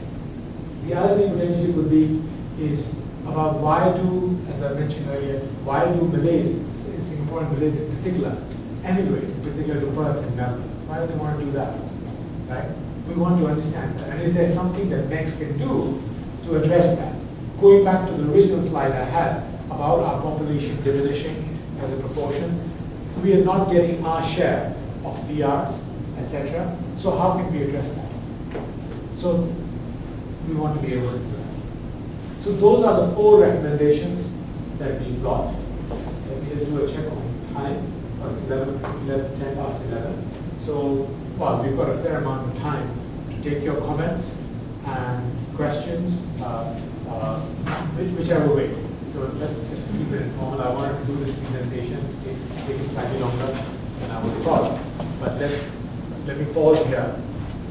Speaker 1: The other thing potentially could be is about why do, as I mentioned earlier, why do Malays, Singaporean Malays in particular, emigrate, in particular to Perth and Melbourne? Why do they want to do that? Right? We want to understand that. And is there something that MEX can do to address that? Going back to the original slide I had about our population diminishing as a proportion, we are not getting our share of PRs, etc. So how can we address that? So we want to be able to do that. So those are the 4 recommendations that we've got. Let me just do a check on time. It's 10 past 11. So, well, we've got a fair amount of time to take your comments and questions, whichever way. So let's just keep it informal. I wanted to do this presentation, take it slightly longer than I would have thought. But let me pause here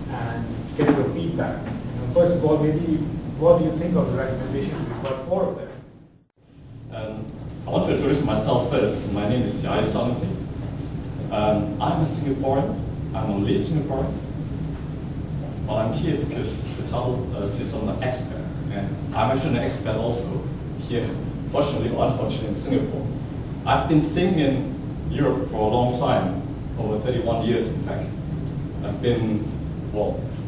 Speaker 1: and get your feedback. First of all, maybe what do you think of the recommendations? We've got 4 of them.
Speaker 3: I want to introduce myself first. My name is Yai Samsi. I'm a Singaporean. I'm a Malay Singaporean. Well, I'm here because the title sits on the expat, and I'm actually an expat also here, fortunately or unfortunately, in Singapore. I've been staying in Europe for a long time, over 31 years in fact. I've been,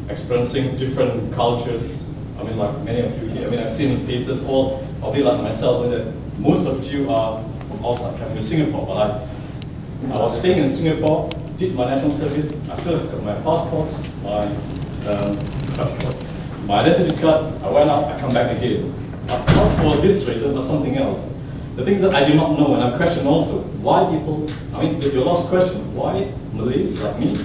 Speaker 3: experiencing different cultures, I mean, like many of you here. I mean, I've seen faces, all probably like myself, that most of you are from outside coming to Singapore. But I was staying in Singapore, did my national service. I still have my passport, my identity card. I went out, I come back again. But not for this reason, but something else. The things that I do not know, and I question also why people. I mean, your last question: why Malays like me?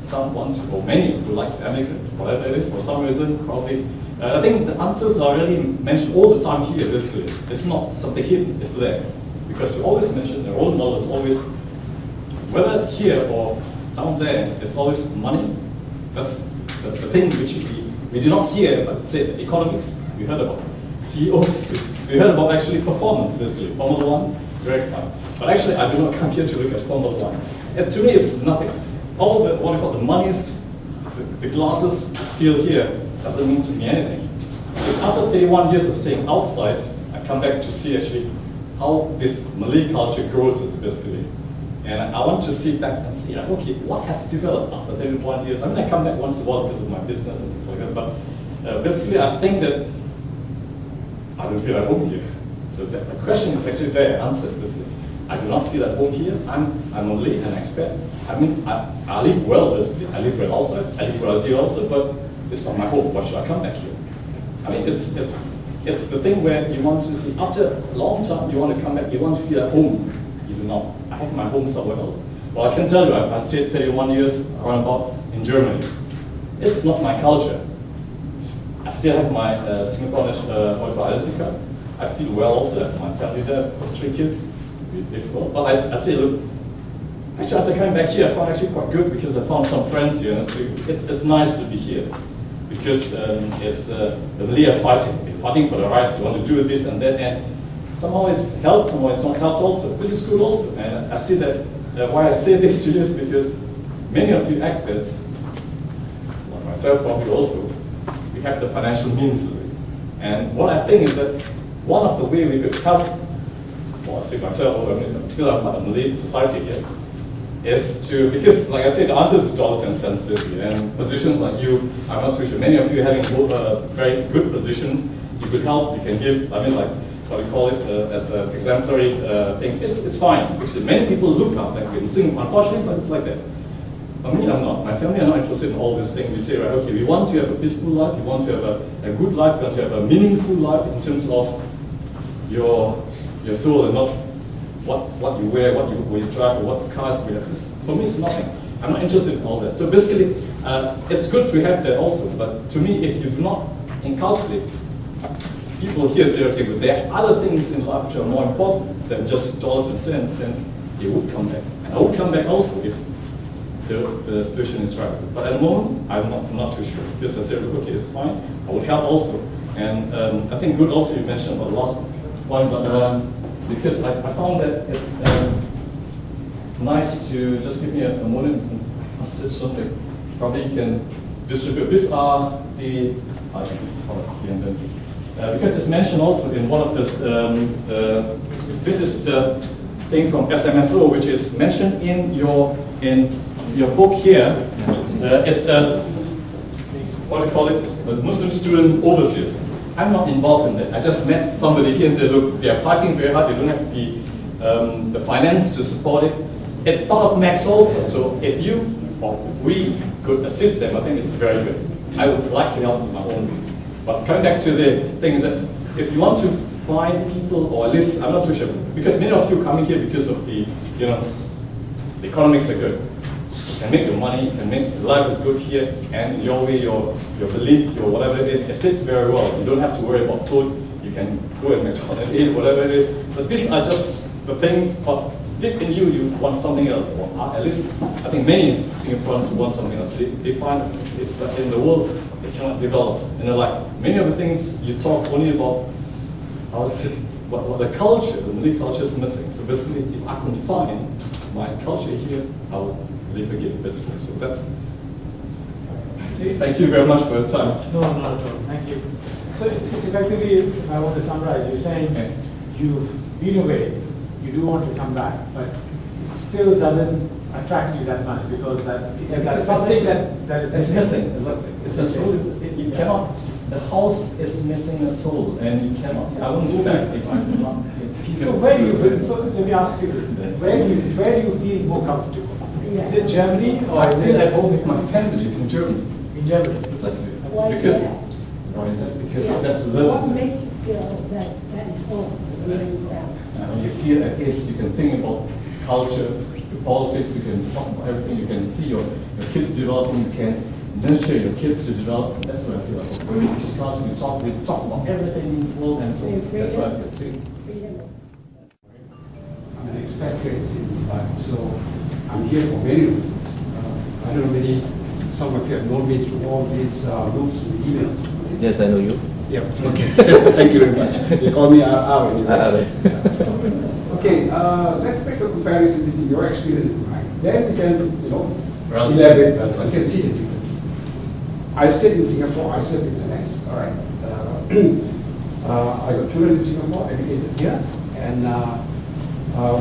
Speaker 3: Some want to, or many would like to emigrate, whatever it is, for some reason, probably. I think the answers are already mentioned all the time here, basically. It's not something hidden, it's there. Because we always mention, the role model is always, whether here or down there, it's always money. That's the thing which we do not hear, but say economics, we heard about CEOs, we heard about actually performance, basically. Formula One, very fun. But actually, I do not come here to look at Formula One. And to me, it's nothing. All the, what I call the monies, the glasses still here, doesn't mean to me anything. Because after 31 years of staying outside, I come back to see actually how this Malay culture grows, basically. And I want to sit back and see, like, okay, what has developed after 31 years? I mean, I come back once in a while because of my business and things like that, but basically I think that I don't feel at home here. So the question is actually there, answered, basically. I do not feel at home here. I'm only an expat. I mean, I live well, basically. I live well outside. I live well here also, but it's not my home. What should I come back to? I mean, it's the thing where you want to see, after a long time, you want to come back, you want to feel at home. You do not. I have my home somewhere else. Well, I can tell you, I stayed 31 years around about in Germany. It's not my culture. I still have my Singapore identity card. I feel well also. I have my family there, 3 kids. Difficult. But I say, look, actually after coming back here, I found actually quite good because I found some friends here, and it's nice to be here because it's the Malay are fighting. They're fighting for the rights. They want to do this and that, and somehow it's helped, somehow it's not helped also, which is good also. And I see that why I say this to you is because many of you experts, like myself probably also, we have the financial means of it. And what I think is that one of the way we could help, well, I see myself, I feel I'm part of the Malay society here, is to, because like I said, the answer is dollars and cents basically, and positions like you, I'm not too sure, many of you having very good positions, you could help, you can give, I mean like, what we call it as an exemplary thing, it's fine, because many people look up, like in Singapore, unfortunately, but it's like that. For me, I'm not. My family are not interested in all this thing. We say, right, okay, we want to have a peaceful life, we want to have a good life, we want to have a meaningful life in terms of your soul and not what you wear, what you drive, or what cars we have. For me, it's nothing. I'm not interested in all that. So basically, it's good to have that also, but to me, if you do not inculcate, people here say, okay, but there are other things in life which are more important than just dollars and cents, then they would come back. And I would come back also if the situation is right. But at the moment, I'm not too sure. Because I said, okay, it's fine. I would help also. And I think good also you mentioned about the last point, but because I found that it's nice to just give me a moment and sit something. Probably you can distribute. These are the, because it's mentioned also in one of the, this is the thing from SMSO, which is mentioned in your book here. It's what do you call it? A Muslim student overseas. I'm not involved in that. I just met somebody here and said, look, they are fighting very hard. They don't have the finance to support it. It's part of Max also. So if you or we could assist them, I think it's very good. I would like to help in my own ways. But coming back to the thing is that if you want to find people, or at least I'm not too sure, because many of you coming here because of the economics are good. You can make your money, you can make life is good here, and your way, your belief, your whatever it is, it fits very well. You don't have to worry about food. You can go and McDonald's, eat whatever it is. But these are just the things. But deep in you, you want something else. Or at least I think many Singaporeans want something else. They find it's in the world they cannot develop. And they're like many of the things you talk only about. What the culture, the Malay culture is missing. So basically, if I can find my culture here, I will live again, basically. So that's. Thank you very much for your time.
Speaker 1: No, not at all. Thank you. So it's effectively, if I want to summarize, you're saying you've been away, you do want to come back, but it still doesn't attract you that much because that's something that is
Speaker 3: it's missing. Exactly. It's missing. You cannot. the house is missing a soul, and you cannot. I won't go back if I do not.
Speaker 1: So where do you? So let me ask you this: where do you feel more comfortable? Is it Germany or
Speaker 3: I
Speaker 1: is
Speaker 3: feel
Speaker 1: it
Speaker 3: at home with my family in Germany.
Speaker 1: in Germany?
Speaker 3: Exactly.
Speaker 4: Why is
Speaker 3: Because
Speaker 4: that?
Speaker 3: why is that? Because
Speaker 4: Yeah.
Speaker 3: that's
Speaker 4: What
Speaker 3: love.
Speaker 4: makes you feel that that is home, where you are?
Speaker 3: When you feel at ease, you can think about culture, the politics, you can talk about everything, you can see your kids developing, you can nurture your kids to develop. That's what I feel like. When we discuss, we talk about everything in the world, and so that's what I feel.
Speaker 4: Freedom.
Speaker 5: I'm an expatriate in Dubai, so I'm here for many reasons. I don't know maybe some of you have known me through all these notes and emails.
Speaker 2: Yes, I know you.
Speaker 5: Yeah, okay. Thank you very much. You call me Aaron. Okay, let's make a comparison between your experience and mine. Then we can,
Speaker 3: Well,
Speaker 5: elaborate,
Speaker 3: that's
Speaker 5: you can see the difference. I stayed in Singapore, I served in the NS, all right. I got children in Singapore, educated here, and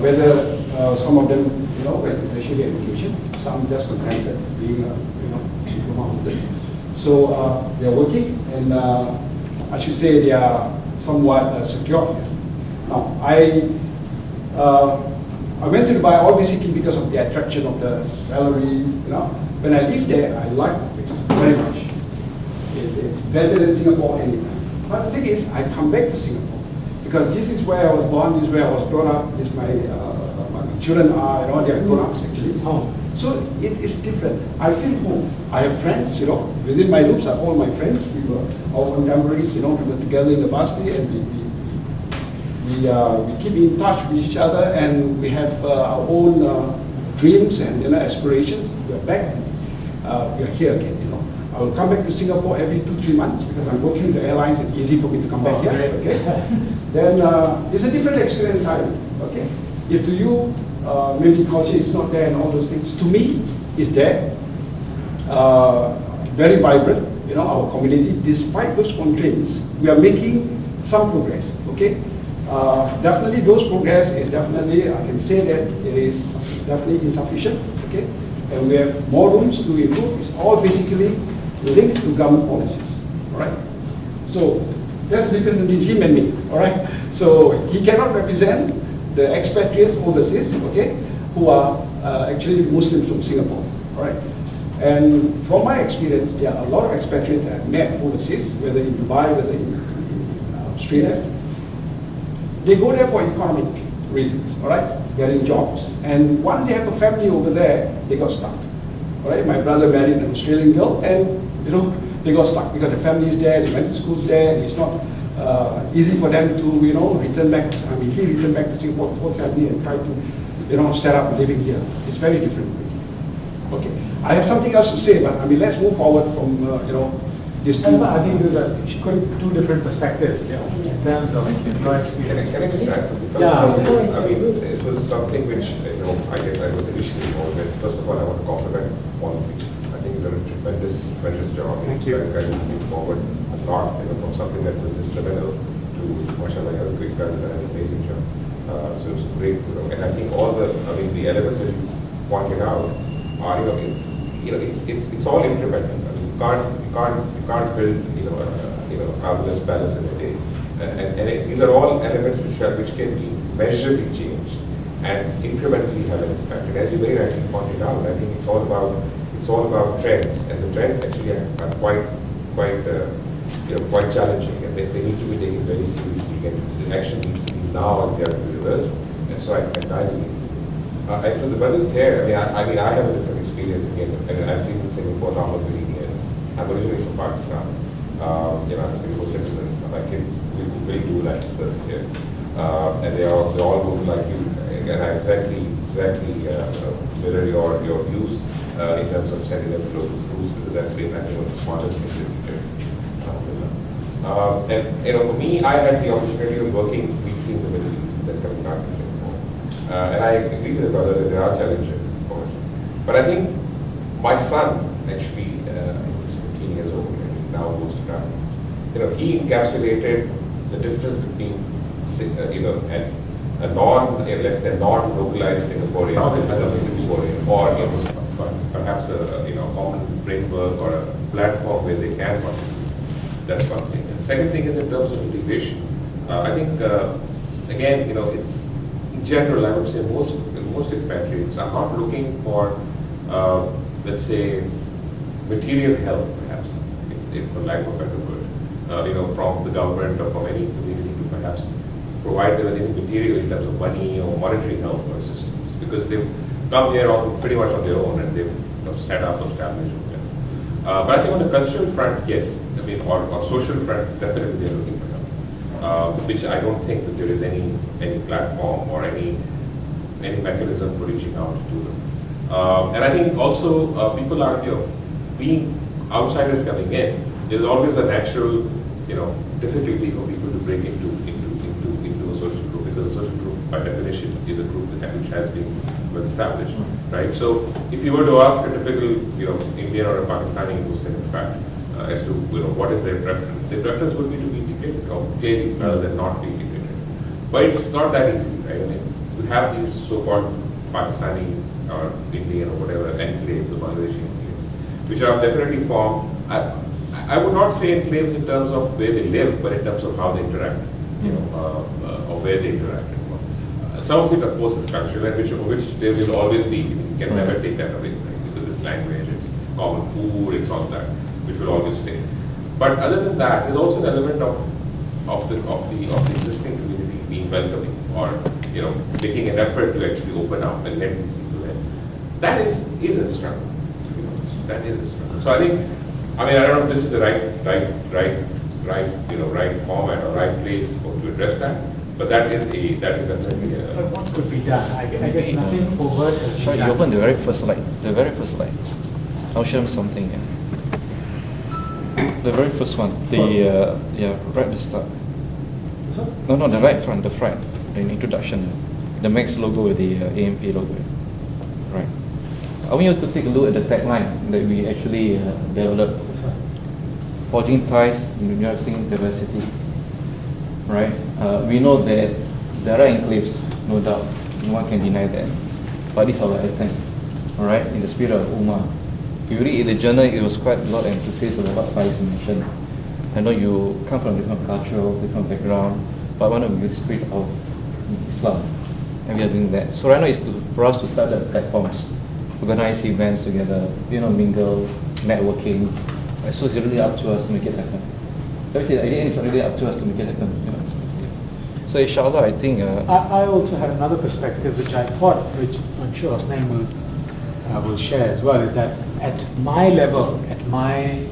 Speaker 5: whether some of them, went to tertiary education, some just contented being a, diploma holder. So they are working, and I should say they are somewhat secure here. Now, I went to Dubai all basically because of the attraction of the salary. When I lived there, I liked the place very much. It's better than Singapore anytime. But the thing is, I come back to Singapore because this is where I was born, this is where I was brought up, this is my children are, they are grown up actually. It's home. So it is different. I feel home. I have friends, within my loops are all my friends. We were all contemporaries, we were together in the varsity, and we keep in touch with each other, and we have our own dreams and aspirations. We are back. We are here again. I will come back to Singapore every 2-3 months because I'm working with the airlines. It's easy for me to come back here. Okay. Then it's a different experience entirely. Okay. If to you maybe culture is not there and all those things, to me it's there. Very vibrant. Our community, despite those constraints, we are making some progress. Okay. Definitely those progress is definitely, I can say that it is definitely insufficient, okay? And we have more rooms to improve. It's all basically linked to government policies, all right? So that's the difference between him and me, all right? So he cannot represent the expatriates overseas, okay, who are actually Muslims from Singapore, all right? And from my experience, there are a lot of expatriates that I've met overseas, whether in Dubai, whether in Australia. They go there for economic reasons, all right? Getting jobs. And once they have a family over there, they got stuck. All right? My brother married an Australian girl, and they got stuck because the family is there, they went to schools there, and it's not easy for them to, return back. He returned back to Singapore with his family and tried to, set up living here. It's very different. Okay. I have something else to say, but let's move forward from, this.
Speaker 1: I think those are two different perspectives, in terms of your experience.
Speaker 6: Can I just add something? It was something which, I guess I was initially involved with. First of all, I want to compliment all of you. I think you've done a tremendous job.
Speaker 1: Thank you.
Speaker 6: Guys moving forward a lot, from something that was just seminal to, mashallah, you have a great guy done an amazing job. So it's great, and I think all the elements that you pointed out are, it's all implemented. You can't build, fabulous balance in a day. And these are all elements which can be measurably changed and incrementally have an impact. And as you very rightly pointed out, I think it's all about trends, and the trends actually are quite challenging, and they need to be taken very seriously, and the action needs to be now and they have to be reversed. And so I entirely agree. So the brothers here, I have a different experience again, and I've been in Singapore now for 3 years. I'm originally from Pakistan. I'm a Singapore citizen. My kids really do like service here, and they all move like you. And I exactly mirror your views in terms of sending them to local schools, because that's been, I think, one of the smartest things that we did. And for me, I had the opportunity of working briefly in the Middle East, then coming back to Singapore. And I agree with the brother that there are challenges, of course. But I think my son, actually, he's 15 years old, and he now goes to France. He encapsulated the difference between, a let's say, non-localized Singaporean, or perhaps a common framework or a platform where they can contribute. That's one thing. And second thing is in terms of integration. I think, again, it's in general, I would say most expatriates are not looking for, let's say, material help, perhaps, for lack of a better word, from the government or from any community to perhaps provide them with any material in terms of money or monetary help or assistance, because they've come here pretty much on their own and they've set up, established. But I think on the cultural front, yes, or social front, definitely they're looking for help, which I don't think that there is any platform or any mechanism for reaching out to them. And I think also people are, being outsiders coming in, there's always a natural, difficulty for people to break into a social group, because a social group, by definition, is a group which has been well established, right? So if you were to ask a typical, Indian or a Pakistani Muslim expat as to, what is their preference would be to be integrated, or clearly rather than not be integrated. But it's not that easy, right? You have these so-called Pakistani or Indian or whatever enclaves, the Bangladeshi enclaves, which are definitely formed. I would not say enclaves in terms of where they live, but in terms of how they interact, or where they interact. Some of it, of course, is cultural, and which there will always be. You can never take that away, right? Because it's language, it's common food, it's all that, which will always stay. But other than that, there's also an element of the existing community being welcoming, or making an effort to actually open up and let these people in. That is a struggle. To be honest. That is a struggle. So I don't know if this is the right format or right place to address that. But that is definitely
Speaker 1: But what could be done? I guess nothing overt has been
Speaker 2: Sorry,
Speaker 1: done.
Speaker 2: you open the very first slide. I'll show them something here. The very first one. Right at the start. No, the right front, the introduction. The Max logo with the AMP logo. Right. I want you to take a look at the tagline that we actually developed. Forging ties, nursing diversity. Right? We know that there are enclaves, no doubt. No one can deny that. But it's our attempt. Alright? In the spirit of Ummah. If you read in the journal, it was quite a lot of emphasis on what Faiz mentioned. I know you come from a different cultural, different background, but one of the spirit of Islam. And we are doing that. So right now it's for us to start the platforms, organize events together, mingle, networking. So it's really up to us to make it happen. At the end, it's really up to us to make it happen. So inshallah, I think...
Speaker 1: I also had another perspective, which I thought, which I'm sure Osnaim will share as well, is that at my level, at my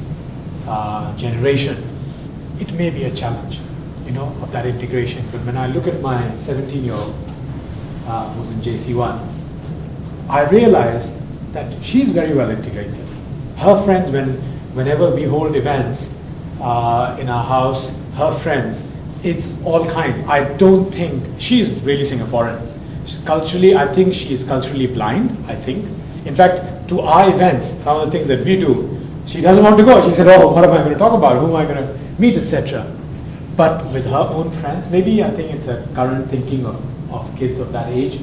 Speaker 1: generation, it may be a challenge, of that integration. But when I look at my 17-year-old who's in JC1, I realized that she's very well integrated. Her friends, whenever we hold events in our house, her friends, it's all kinds. I don't think she's really Singaporean. Culturally, I think she is culturally blind, I think. In fact, to our events, some of the things that we do, she doesn't want to go. She said, oh, what am I going to talk about? Who am I going to meet, etc. But with her own friends, maybe I think it's a current thinking of kids of that age.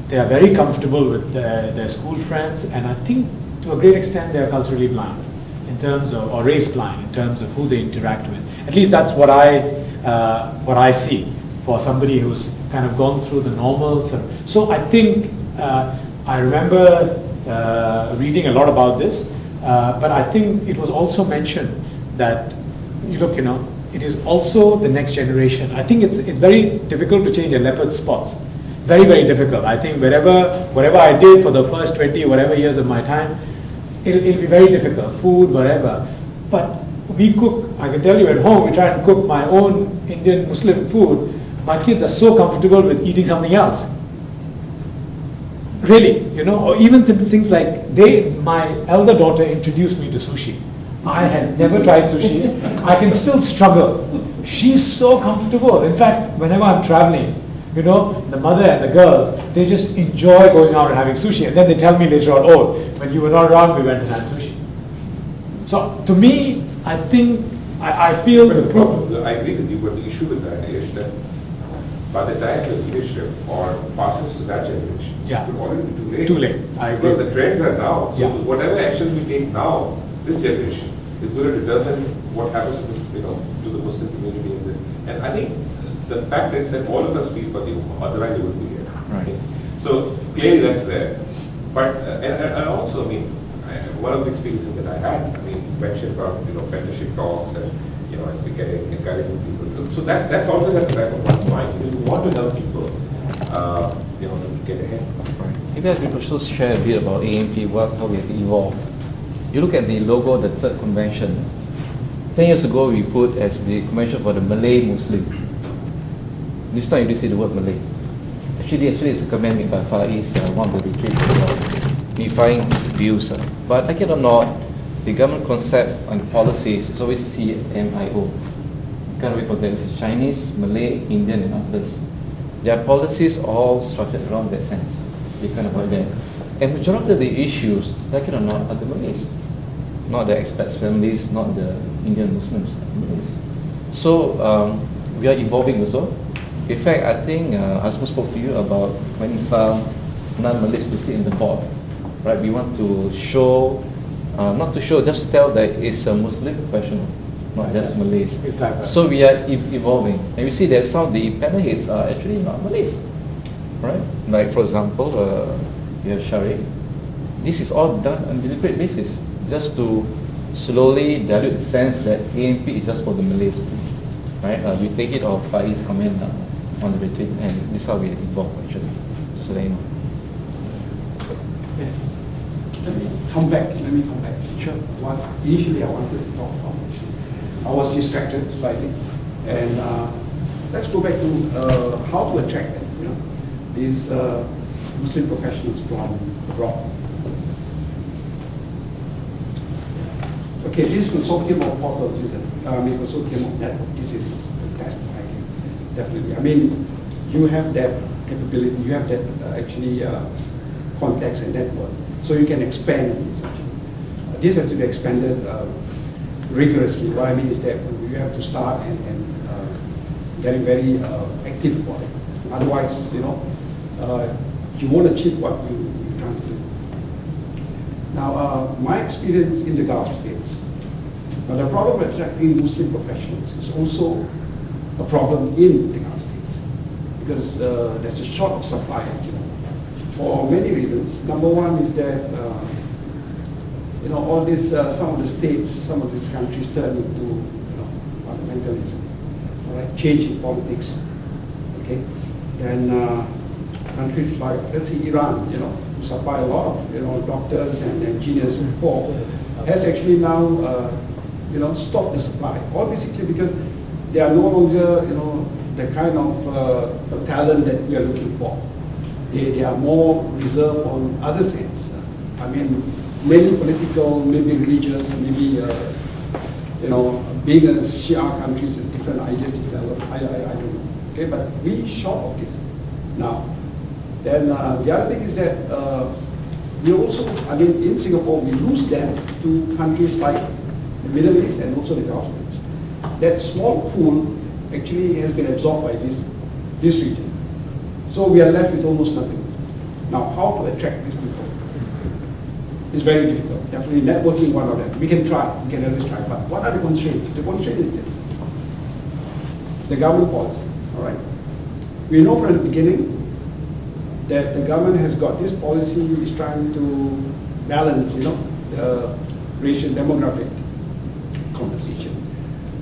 Speaker 1: They are very comfortable with their school friends, and I think to a great extent they are culturally blind in terms of, or race blind in terms of who they interact with. At least that's what I see for somebody who's kind of gone through the normal sort of. So I think I remember reading a lot about this, but I think it was also mentioned that it is also the next generation. I think it's very difficult to change a leopard's spots. Very, very difficult. I think whatever I did for the first 20 whatever years of my time, it'll be very difficult. Food, whatever. But we cook, I can tell you at home, we try and cook my own Indian Muslim food. My kids are so comfortable with eating something else. Really, or even things like my elder daughter introduced me to sushi. I had never tried sushi. I can still struggle. She's so comfortable. In fact, whenever I'm traveling, the mother and the girls, they just enjoy going out and having sushi. And then they tell me later on, oh, when you were not around, we went and had sushi. So to me, I think, I feel
Speaker 6: the problem, I agree with you, but the issue with that is that by the time the leadership or passes to that generation, it will already be too late.
Speaker 1: Too late, I agree.
Speaker 6: Because the trends are now.
Speaker 1: Yeah.
Speaker 6: So whatever actions we take now, this generation is going to determine what happens to to the Muslim community in this. And I think the fact is that all of us feel for the Ummah, otherwise they would be here.
Speaker 2: Right.
Speaker 6: So clearly that's there. But, and also, I mean, one of the experiences that I had, I mean, you mentioned about, mentorship talks and, and encouraging people. So that's always at the back of one's mind. You want to help people, to get ahead.
Speaker 2: Maybe I could also share a bit about AMP, how we have evolved. You look at the logo, the third convention. 10 years ago, we put as the convention for the Malay Muslim. This time you didn't see the word Malay. Actually it's a comment made by Far East, one of the retreats about unifying views. But like it or not, the government concept and policies is always CMIO. You can't wait for them. It's Chinese, Malay, Indian and others. Their policies all structured around that sense. You can't avoid that. And majority of the issues, like it or not, are the Malays. Not the expats families, not the Indian Muslims, Malays. So we are evolving also. In fact, I think Azmo spoke to you about finding some non-Malays to sit in the board. Right? We want to show, not to show, just to tell that it's a Muslim professional, not just Malays.
Speaker 1: It's like that.
Speaker 2: So we are evolving. And we see that some of the panel heads are actually not Malays. Right? Like for example, you have Shariq. This is all done on a deliberate basis, just to slowly dilute the sense that AMP is just for the Malays. Right? You take it off Far East comment on the retreat, and this is how we evolve actually. So that you know.
Speaker 5: Yes. Let me come back.
Speaker 2: Sure.
Speaker 5: What initially I wanted to talk about, actually. I was distracted slightly. And let's go back to how to attract them, these Muslim professionals from abroad. Okay, this consortium of portals is consortium of network. This is fantastic. Definitely. I mean, you have that capability, you have that contacts and network, so you can expand this. This has to be expanded rigorously. What I mean is that you have to start and getting very active about it. Otherwise, you won't achieve what you're trying to do. Now, my experience in the Gulf states, now the problem of attracting Muslim professionals is also a problem in the Gulf states because there's a short of supply, for many reasons. Number one is that all this, some of the states, some of these countries turn into fundamentalism, all right, change in politics, okay, and countries like, let's say, Iran, who supply a lot of doctors and engineers before, has actually now stopped the supply, all basically because they are no longer the kind of talent that we are looking for. They are more reserved on other things. I mean, many political, maybe religious, maybe being a Shia countries, different ideas to develop. I don't know. Okay, but we short of this now. Then the other thing is that we also, in Singapore, we lose them to countries like the Middle East and also the Gulf states. That small pool actually has been absorbed by this region. So we are left with almost nothing. Now, how to attract these people? It's very difficult. Definitely networking, one of them. We can try, we can always try. But what are the constraints? The constraint is this. The government policy, all right? We know from the beginning that the government has got this policy is trying to balance, the racial demographic composition.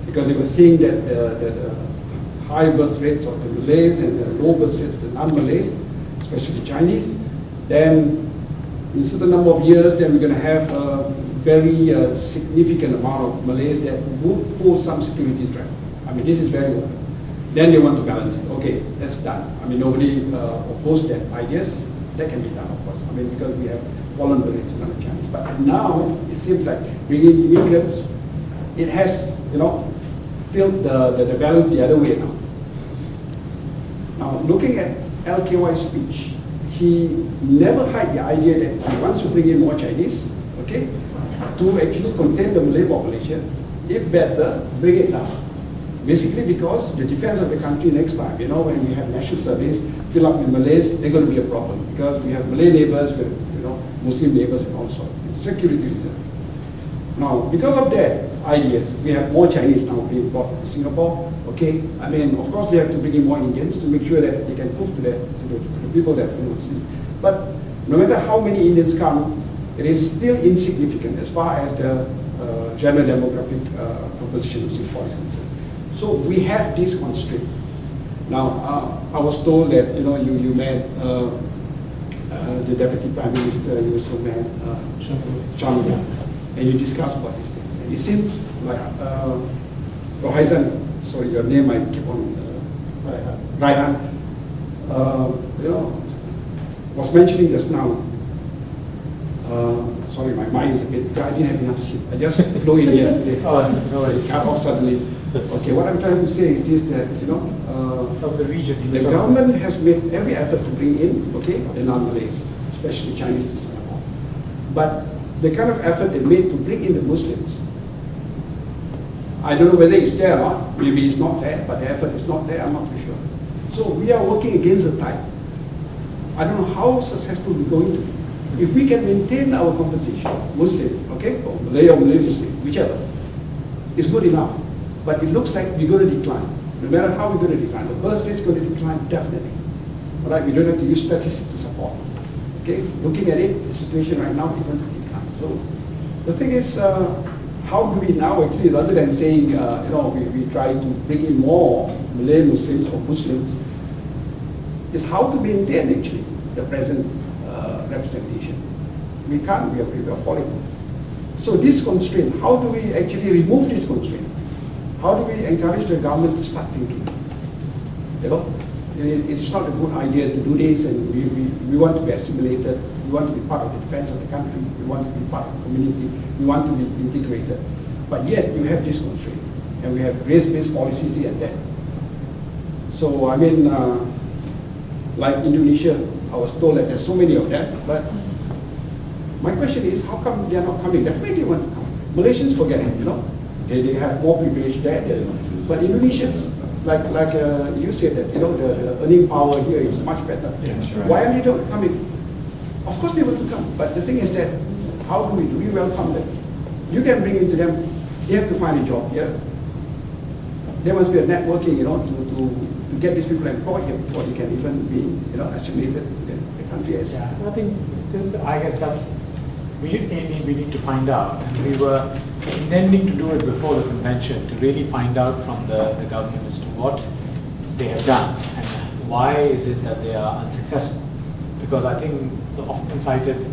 Speaker 5: Because they were seeing that the high birth rates of the Malays and the low birth rates of the non-Malays, especially Chinese, then in a certain number of years, then we're going to have a very significant amount of Malays that would pose some security threat. This is very open. Then they want to balance it. Okay, that's done. Nobody opposed that ideas. That can be done, of course. Because we have fallen the rates on the Chinese. But now, it seems like bringing immigrants, it has, tilt the balance the other way now. Now, looking at LKY's speech, he never hid the idea that he wants to bring in more Chinese, okay, to actually contain the Malay population. If better, bring it down. Basically because the defense of the country next time, when we have national surveys, fill up with Malays, they're going to be a problem because we have Malay neighbors, we have, Muslim neighbors and all sorts. Security reasons. Now, because of that ideas, we have more Chinese now being brought to Singapore. Okay, I mean, of course, they have to bring in more Indians to make sure that they can prove to the people that see. But no matter how many Indians come, it is still insignificant as far as the general demographic composition of Singapore is concerned. So we have this constraint. Now, I was told that you met the Deputy Prime Minister, you also met Chang, and you discussed about these things. And it seems like Rohaizan, sorry, your name I keep on Raihan, was mentioning just now. Sorry, my mind is a bit, I didn't have enough sleep. I just flew in yesterday.
Speaker 1: No worries.
Speaker 5: It cut off suddenly. Okay, what I'm trying to say is this, that,
Speaker 1: From the region.
Speaker 5: the government has made every effort to bring in, okay, the non-Malays, especially Chinese to Singapore. But the kind of effort they made to bring in the Muslims, I don't know whether it's there or not, maybe it's not there, but the effort is not there, I'm not too sure. So we are working against the tide. I don't know how successful we're going to be. If we can maintain our composition, Muslim, okay, or Malay Muslim, whichever, is good enough. But it looks like we're going to decline. No matter how we're going to decline, the birth rate is going to decline definitely. All right, we don't have to use statistics to support. Okay, looking at it, the situation right now is going to decline. So the thing is, how do we now actually, rather than saying, we try to bring in more Malay Muslims or Muslims, is how to maintain actually the present representation. We can't, we are falling. So this constraint, how do we actually remove this constraint? How do we encourage the government to start thinking? It's not a good idea to do this, and we want to be assimilated, we want to be part of the defense of the country, we want to be part of the community, we want to be integrated. But yet you have this constraint, and we have race-based policies here and there. So I mean, like Indonesia, I was told that there's so many of them, but my question is, how come they are not coming? Definitely they want to come. Malaysians forget it, They have more privilege there. But Indonesians, like you said that, the earning power here is much better.
Speaker 3: Yeah, sure.
Speaker 5: Why are they not coming? Of course they want to come, but the thing is that, how do we welcome them? You can bring into them, they have to find a job here. There must be a networking, to get these people employed here before they can even be, assimilated to the country.
Speaker 1: Yeah, I guess that's, we need to find out, and we were intending to do it before the convention, to really find out from the government as to what they have done and why is it that they are unsuccessful. Because I think the often cited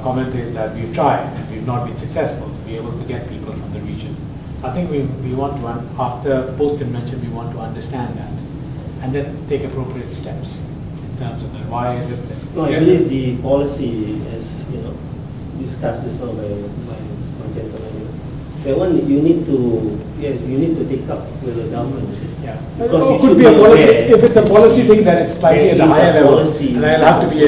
Speaker 1: comment is that we've tried and we've not been successful to be able to get people from the region. I think we want to, after post-convention, we want to understand that and then take appropriate steps in terms of that. Why is it that...
Speaker 7: No, I believe the policy is, discussed this now by gentlemen. That one you need to take up with the government.
Speaker 1: Yeah.
Speaker 7: Because
Speaker 1: it could be a policy, if it's a policy thing that is slightly at a higher level, and it'll have to be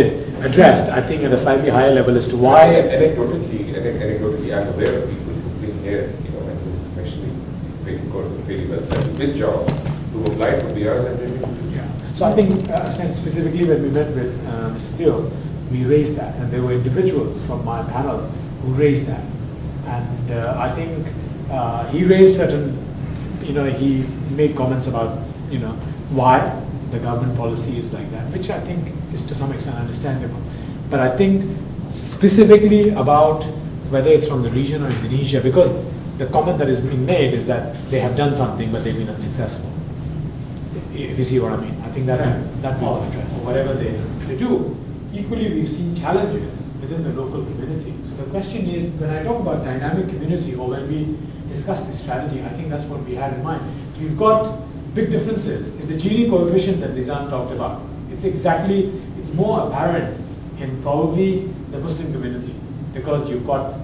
Speaker 1: addressed, I think at a slightly higher level as to why...
Speaker 6: Anecdotally, I'm aware of people who bring here, and who actually very well with jobs, who apply for PR and everything.
Speaker 1: Yeah. So I think specifically when we met with Mr. Theo, we raised that, and there were individuals from my panel who raised that. And I think he raised certain, he made comments about, why the government policy is like that, which I think is to some extent understandable. But I think specifically about whether it's from the region or Indonesia, because the comment that is being made is that they have done something but they've been unsuccessful. If you see what I mean, I think that will address whatever they do. Equally, we've seen challenges within the local community. So the question is, when I talk about dynamic community, or when we discuss this strategy, I think that's what we had in mind. We've got big differences. It's the Gini coefficient that Nizam talked about. It's more apparent in probably the Muslim community, because you've got,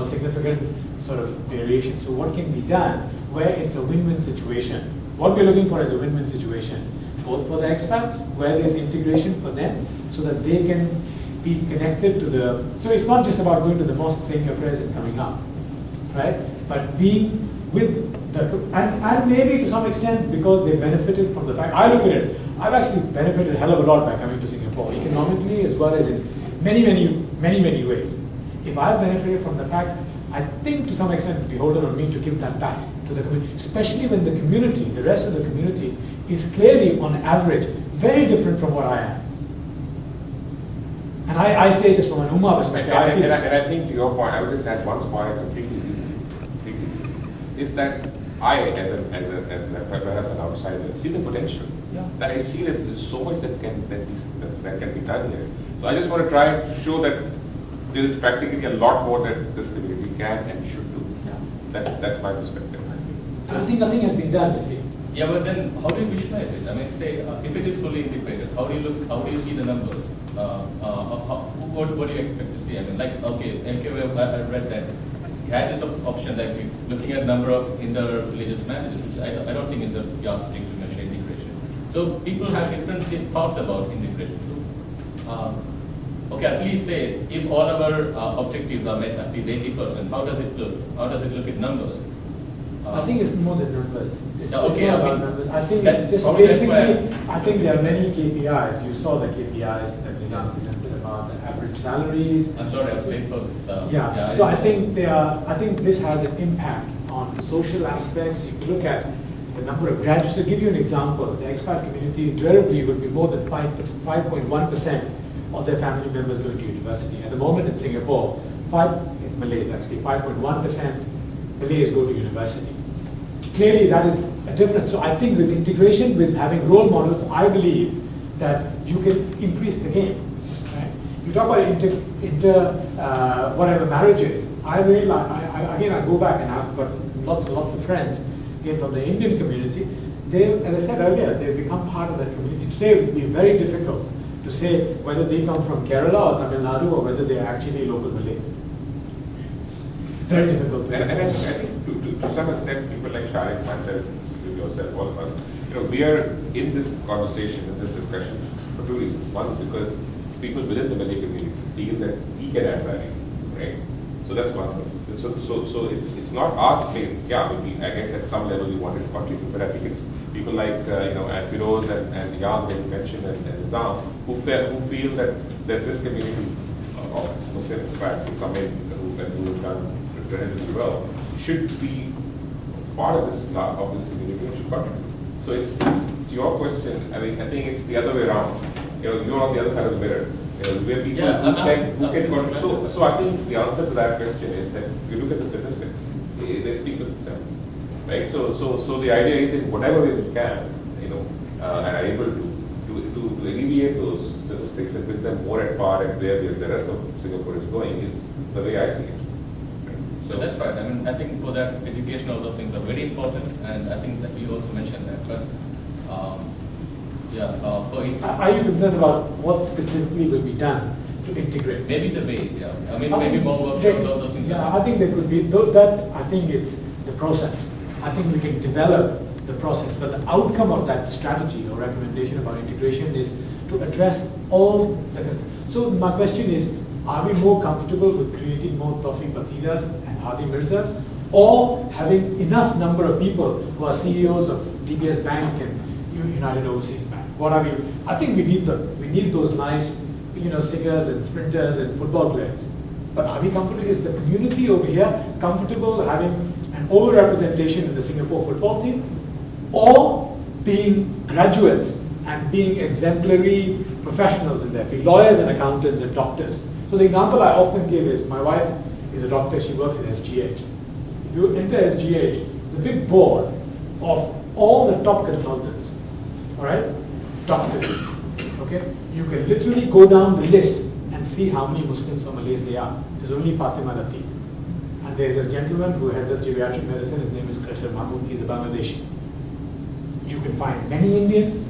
Speaker 1: significant sort of variation. So what can be done where it's a win-win situation? What we're looking for is a win-win situation, both for the expats, where there's integration for them, so that they can be connected to the... So it's not just about going to the mosque, saying your prayers and coming up, right? But being with the... And maybe to some extent, because they benefited from the fact... I look at it, I've actually benefited a hell of a lot by coming to Singapore, economically as well as in many ways. If I've benefited from the fact I think to some extent it's beholden on me to give that back to the community, especially when the community, the rest of the community, is clearly on average very different from what I am. And I say this from an Ummah perspective.
Speaker 6: And I think to your point, I would just add one point completely, is that I, perhaps an outsider, see the potential.
Speaker 1: Yeah.
Speaker 6: That I see that there's so much that can be done here. So I just want to try to show that there is practically a lot more that this community can and should do.
Speaker 1: Yeah.
Speaker 6: That's my perspective.
Speaker 1: I think nothing has been done, you see.
Speaker 3: Yeah, but then how do you visualize it? I mean, say if it is fully integrated, how do you see the numbers? What do you expect to see? I mean, like, okay, LKW, I read that he had this option, like looking at number of inter-religious marriages, which I don't think is a yardstick to measure integration. So people have different thoughts about integration. So, okay, at least say if all our objectives are met at least 80%, how does it look? How does it look in numbers?
Speaker 1: I think it's more than numbers. It's
Speaker 3: okay,
Speaker 1: not
Speaker 3: I
Speaker 1: about
Speaker 3: mean,
Speaker 1: numbers. I think
Speaker 3: that's
Speaker 1: it's just
Speaker 3: probably
Speaker 1: basically, I think there are many KPIs. You saw the KPIs that Nizam presented about the average salaries.
Speaker 3: I'm sorry, I was late for this.
Speaker 1: Yeah. So I think this has an impact on social aspects. If you look at the number of graduates, to give you an example, the expat community invariably would be more than 5.1% of their family members going to university. At the moment in Singapore, it's Malays actually, 5.1% Malays go to university. Clearly that is a difference. So I think with integration, with having role models, I believe that you can increase the game. Right? You talk about whatever marriages. I really like, again I go back and I've got lots and lots of friends again from the Indian community. They, as I said earlier, they've become part of that community. Today it would be very difficult to say whether they come from Kerala or Tamil Nadu or whether they are actually local Malays. Very difficult.
Speaker 6: And I think to some extent, people like Shariq, myself, yourself, all of us, we are in this conversation, in this discussion for two reasons. One is because people within the Malay community feel that we can add value, right? So that's one thing. So it's not our thing. Yeah, I guess at some level we wanted to contribute, but I think it's people like and Firoz and Jan that you mentioned and Nizam who feel that this community of Muslim expats who come in who have done relatively well should be part of this community and should contribute. So it's your question. I mean, I think it's the other way around. You're on the other side of the mirror. Where people who can contribute. So I think the answer to that question is that if you look at the statistics, they speak for themselves, right? So the idea is that whatever way we can, and are able to alleviate those statistics and put them more at par at where the rest of Singapore is going is the way I see it.
Speaker 3: So that's right. I mean, I think for that, education, all those things are very important, and I think that you also mentioned that. But
Speaker 1: are you concerned about what specifically will be done to integrate?
Speaker 3: Maybe the ways, yeah. I mean, maybe more workshops, all those things.
Speaker 1: Yeah, I think there could be that. I think it's the process. I think we can develop the process, but the outcome of that strategy or recommendation about integration is to address all the concerns. So my question is, are we more comfortable with creating more Tawfiq Batidas and Hadi Mirzas, or having enough number of people who are CEOs of DBS Bank and United Overseas Bank? What are we? I think we need those nice, singers and sprinters and football players. But are we comfortable? Is the community over here comfortable having an overrepresentation in the Singapore football team, or being graduates and being exemplary professionals in their field, lawyers and accountants and doctors? So the example I often give is, my wife is a doctor, she works in SGH. If you enter SGH, it's a big board of all the top consultants, all right, doctors, okay? You can literally go down the list and see how many Muslims or Malays they are. There's only Fatima Latif. And there's a gentleman who heads up geriatric medicine, his name is Qasir Mahmood, he's a Bangladeshi. You can find many Indians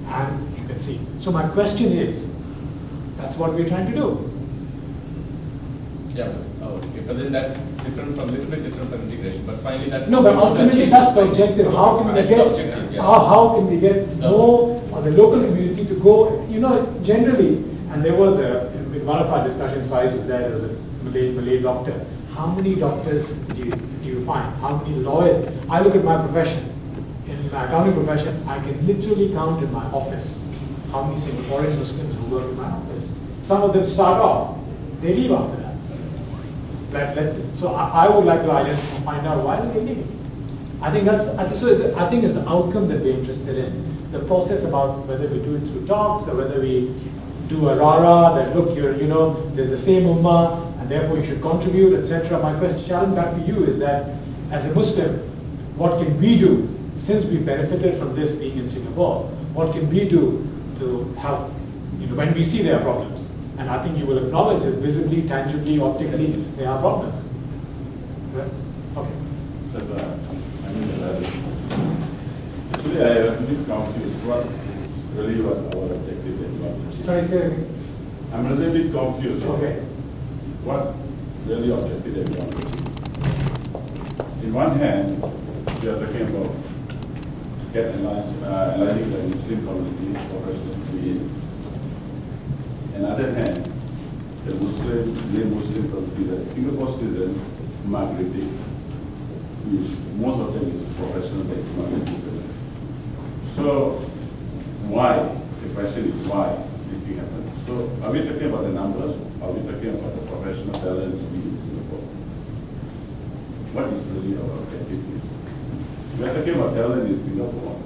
Speaker 1: and you can see. So my question is, that's what we're trying to do.
Speaker 3: Yeah, okay, but then that's different from, little bit different from integration, but finally that's...
Speaker 1: No, but ultimately that's the objective. How can we get, how can we get more of the local community to go, generally, and there was in one of our discussions, Faiz was there was a Malay doctor. How many doctors do you find? How many lawyers? I look at my profession. In my accounting profession, I can literally count in my office how many Singaporean Muslims who work in my office. Some of them start off, they leave after that. So I would like to identify, find out why do they leave. I think I think it's the outcome that we're interested in. The process about whether we do it through talks or whether we do a rara that look, there's the same ummah and therefore you should contribute, etc. My question, challenge back to you is that as a Muslim, what can we do since we benefited from this being in Singapore? What can we do to help when we see there are problems? And I think you will acknowledge that visibly, tangibly, optically, there are problems. Right? Okay.
Speaker 8: Actually, I am a bit confused. What is really what our objective is?
Speaker 1: Sorry, say it again.
Speaker 8: I'm a little bit confused.
Speaker 1: Okay.
Speaker 8: What really objective that we want to achieve? In one hand, we are talking about aligning the Muslim community professional creation. On the other hand, the Muslim community, the Singapore students migrating, which most of them is professional migrating. So why? The question is why this thing happened. So are we talking about the numbers? Are we talking about the professional talent to be in Singapore? What is really our objective? We are talking about talent in Singapore.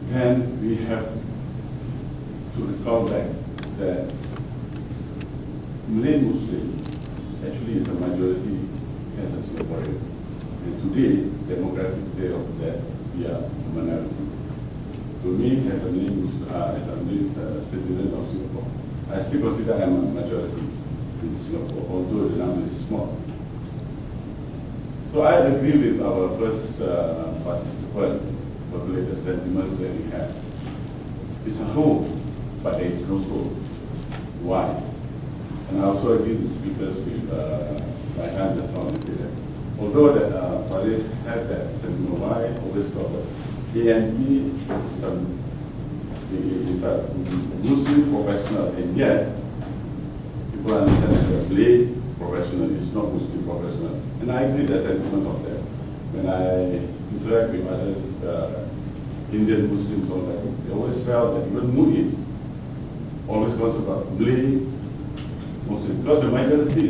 Speaker 8: Then we have to recall back that Malay Muslim actually is a majority as a Singaporean. And today, demographic day of that, we are a minority. To me, as a Malay citizen of Singapore, I still consider I am a majority in Singapore, although the number is small. So I agree with our first participant for the latest sentiments that we have. It's a hope, but there is also why. And I also agree with speakers with my hand that's not that. Although that Faris had that sentiment, why always talk about ANP is a Muslim professional, and yet people understand as a Malay professional, it's not Muslim professional. And I agree the sentiment of that. When I interact with others, Indian Muslims, all that, they always felt that even Mu'is always goes about Malay Muslim. Because the majority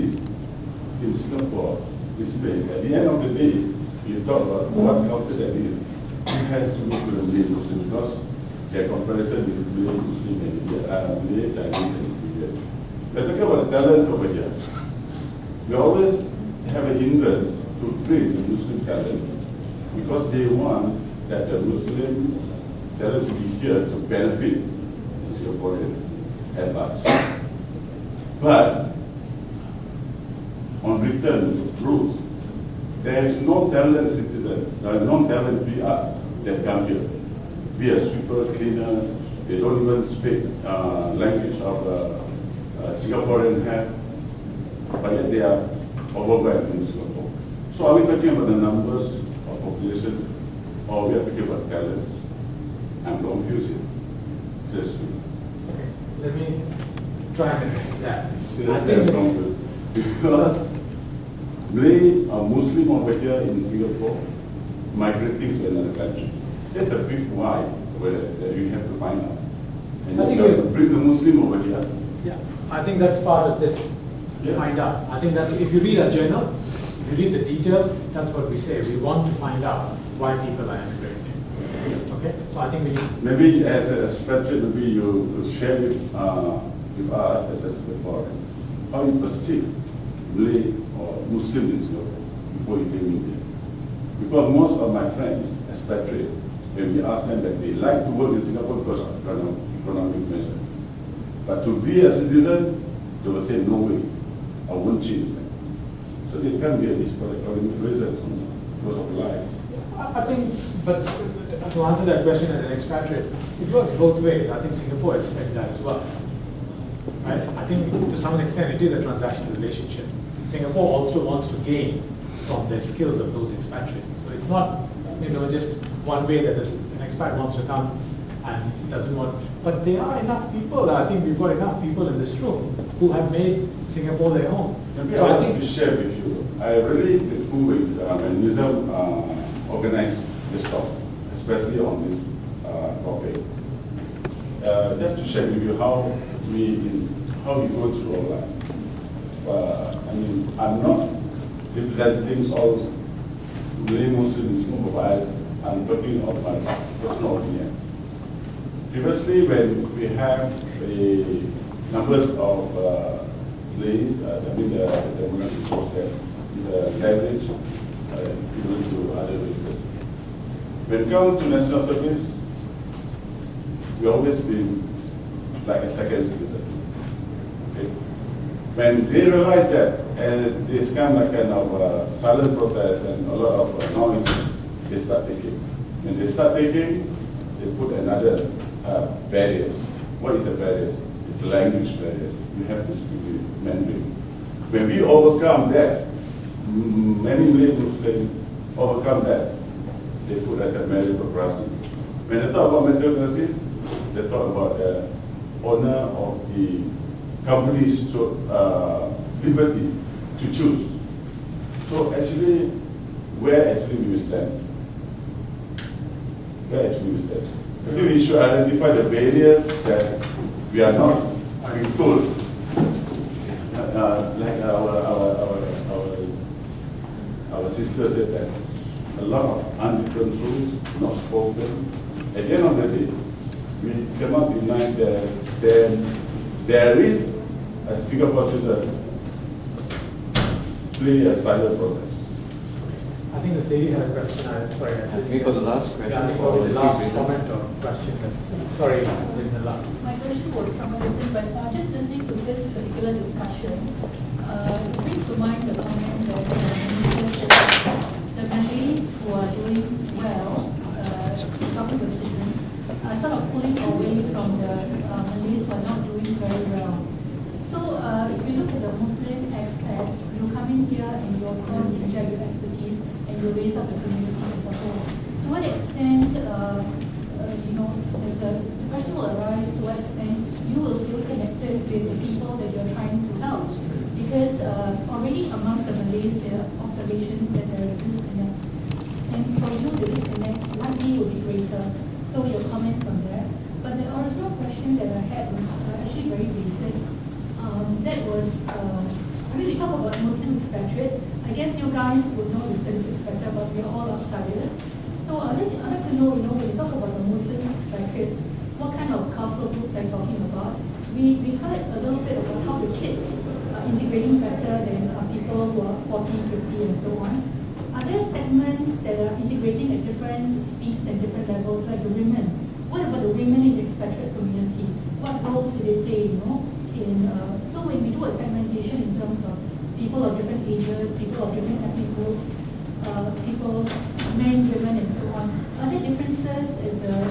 Speaker 8: in Singapore is Malay. At the end of the day, you talk about what culture that is, it has to go to the Malay Muslim because their comparison with Malay Muslim and Malay Chinese and Indian. We're talking about the talents over here. We always have a hindrance to train the Muslim talent because they want that the Muslim talent to be here to benefit the Singaporeans at large. But on written rules, there is no talent citizen, there is no talent PR that come here. Be a sweeper, cleaner, they don't even speak language of Singaporean have, but yet they are overwhelmed in Singapore. So are we talking about the numbers of population, or we are talking about talents? I'm confused here. Seriously.
Speaker 1: Okay. Let me try and address that.
Speaker 8: Seriously, I'm confused. Because Malay or Muslim over here in Singapore migrating to another country. There's a big why where you have to find out. And
Speaker 1: I think
Speaker 8: you have to bring the Muslim over here.
Speaker 1: Yeah, I think that's part of this.
Speaker 8: Yeah.
Speaker 1: Find out. I think that if you read our journal, if you read the details, that's what we say. We want to find out why people are emigrating. Okay, so I think we need.
Speaker 8: Maybe as an expatriate, maybe you share with us as a Singaporean how you perceive Malay or Muslim in Singapore before you came in here. Because most of my friends, expatriate, when we ask them that they like to work in Singapore because of economic measures. But to be a citizen, they will say no way, I won't change that. So they can be a this for economic reasons because of life.
Speaker 1: I think, but to answer that question as an expatriate, it works both ways. I think Singapore expects that as well. Right? I think to some extent it is a transactional relationship. Singapore also wants to gain from the skills of those expatriates. So it's not, just one way that an expat wants to come and doesn't want. But there are enough people. I think we've got enough people in this room who have made Singapore their home.
Speaker 8: Maybe
Speaker 1: So
Speaker 8: I
Speaker 1: I
Speaker 8: want
Speaker 1: think
Speaker 8: to share with you. I really grateful with when museum organized this talk, especially on this topic. Just to share with you how we go through our life. I'm not representing all Malay Muslims, but I'm talking of my personal opinion. Previously, when we have the numbers of Malays, I mean the demographic source there is leverage equivalent to other religions. When it comes to national service, we always been like a second citizen. Okay? When they realize that, and it's kind of silent protest and a lot of noise, they start taking. When they start taking, they put another barriers. What is the barriers? It's language barriers. You have to speak Mandarin. When we overcome that, many Malay Muslims overcome that. They put as a meritocracy. When they talk about meritocracy, they talk about the honor of the company's liberty to choose. So actually, where actually we stand? Where actually we stand? I think we should identify the barriers that we are not being told. Like our sister said that a lot of unwritten rules not spoken. At the end of the day, we cannot deny that there is a Singapore student play a silent protest.
Speaker 1: I think this lady had a question. Sorry.
Speaker 2: Maybe for the last question.
Speaker 1: Yeah, I think for the last comment or question. Sorry, in the last.
Speaker 9: My question was somewhat different, but just listening to this particular discussion, it brings to mind the comment that the Malays who are doing well, talking to citizens, are sort of pulling away from the Malays who are not doing very well. So if you look at the Muslim expats, you come in here and you of course inject your expertise and you raise up the community as a whole. To what extent, as the question will arise, to what extent you will feel connected with the people that you're trying to help? Because already amongst the Malays, there are observations that there is disconnect. And for you, the disconnect likely will be greater. So your comments on that. But the original question that I had was actually very basic. That was, we talk about Muslim expatriates. I guess you guys would know the statistics better, but we're all outsiders. So I'd like to know, when you talk about the Muslim expatriates, what kind of cultural groups are you talking about? We heard a little bit about how the kids are integrating better than people who are 40, 50, and so on. Are there segments that are integrating at different speeds and different levels, like the women? What about the women in the expatriate community? What roles do they play, so when we do a segmentation in terms of people of different ages, people of different ethnic groups, people, men, women, and so on, are there differences at the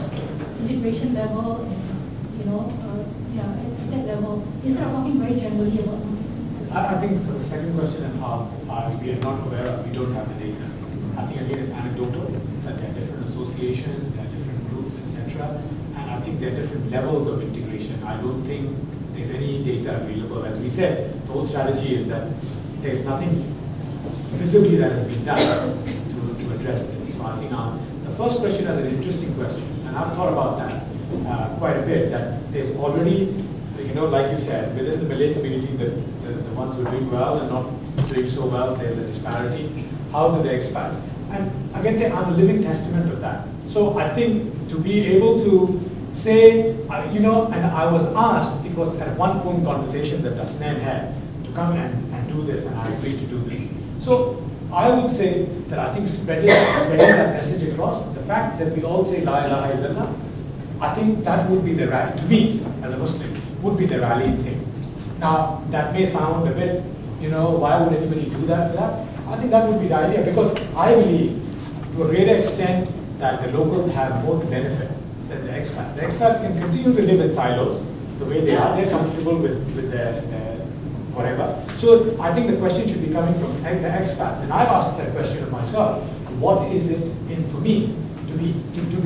Speaker 9: integration level and, at that level, instead of talking very generally about Muslim?
Speaker 1: I think for the second question and half, we are not aware of, we don't have the data. I think again it's anecdotal, that there are different associations, there are different groups, etc. And I think there are different levels of integration. I don't think there's any data available. As we said, the whole strategy is that there's nothing visibly that has been done to address this. So I think the first question is an interesting question, and I've thought about that quite a bit, that there's already, like you said, within the Malay community, the ones who are doing well and not doing so well, there's a disparity. How do they expand? And I can say I'm a living testament of that. So I think to be able to say, and I was asked, it was at one phone conversation that Dasnain had, to come and do this, and I agreed to do this. So I would say that I think spreading that message across, the fact that we all say La ilaha illallah, I think that would be the rally, to me, as a Muslim, would be the rallying thing. Now, that may sound a bit, why would anybody do that? I think that would be the idea, because I believe, to a greater extent, that the locals have more to benefit than the expats. The expats can continue to live in silos the way they are. They're comfortable with their whatever. So I think the question should be coming from the expats. And I've asked that question of myself. What is it in for me to be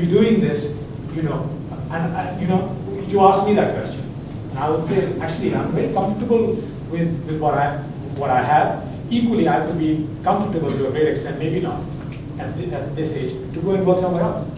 Speaker 1: doing this, you ask me that question. And I would say, actually, I'm very comfortable with what I have. Equally, I could be comfortable to a great extent, maybe not at this age, to go and work somewhere else.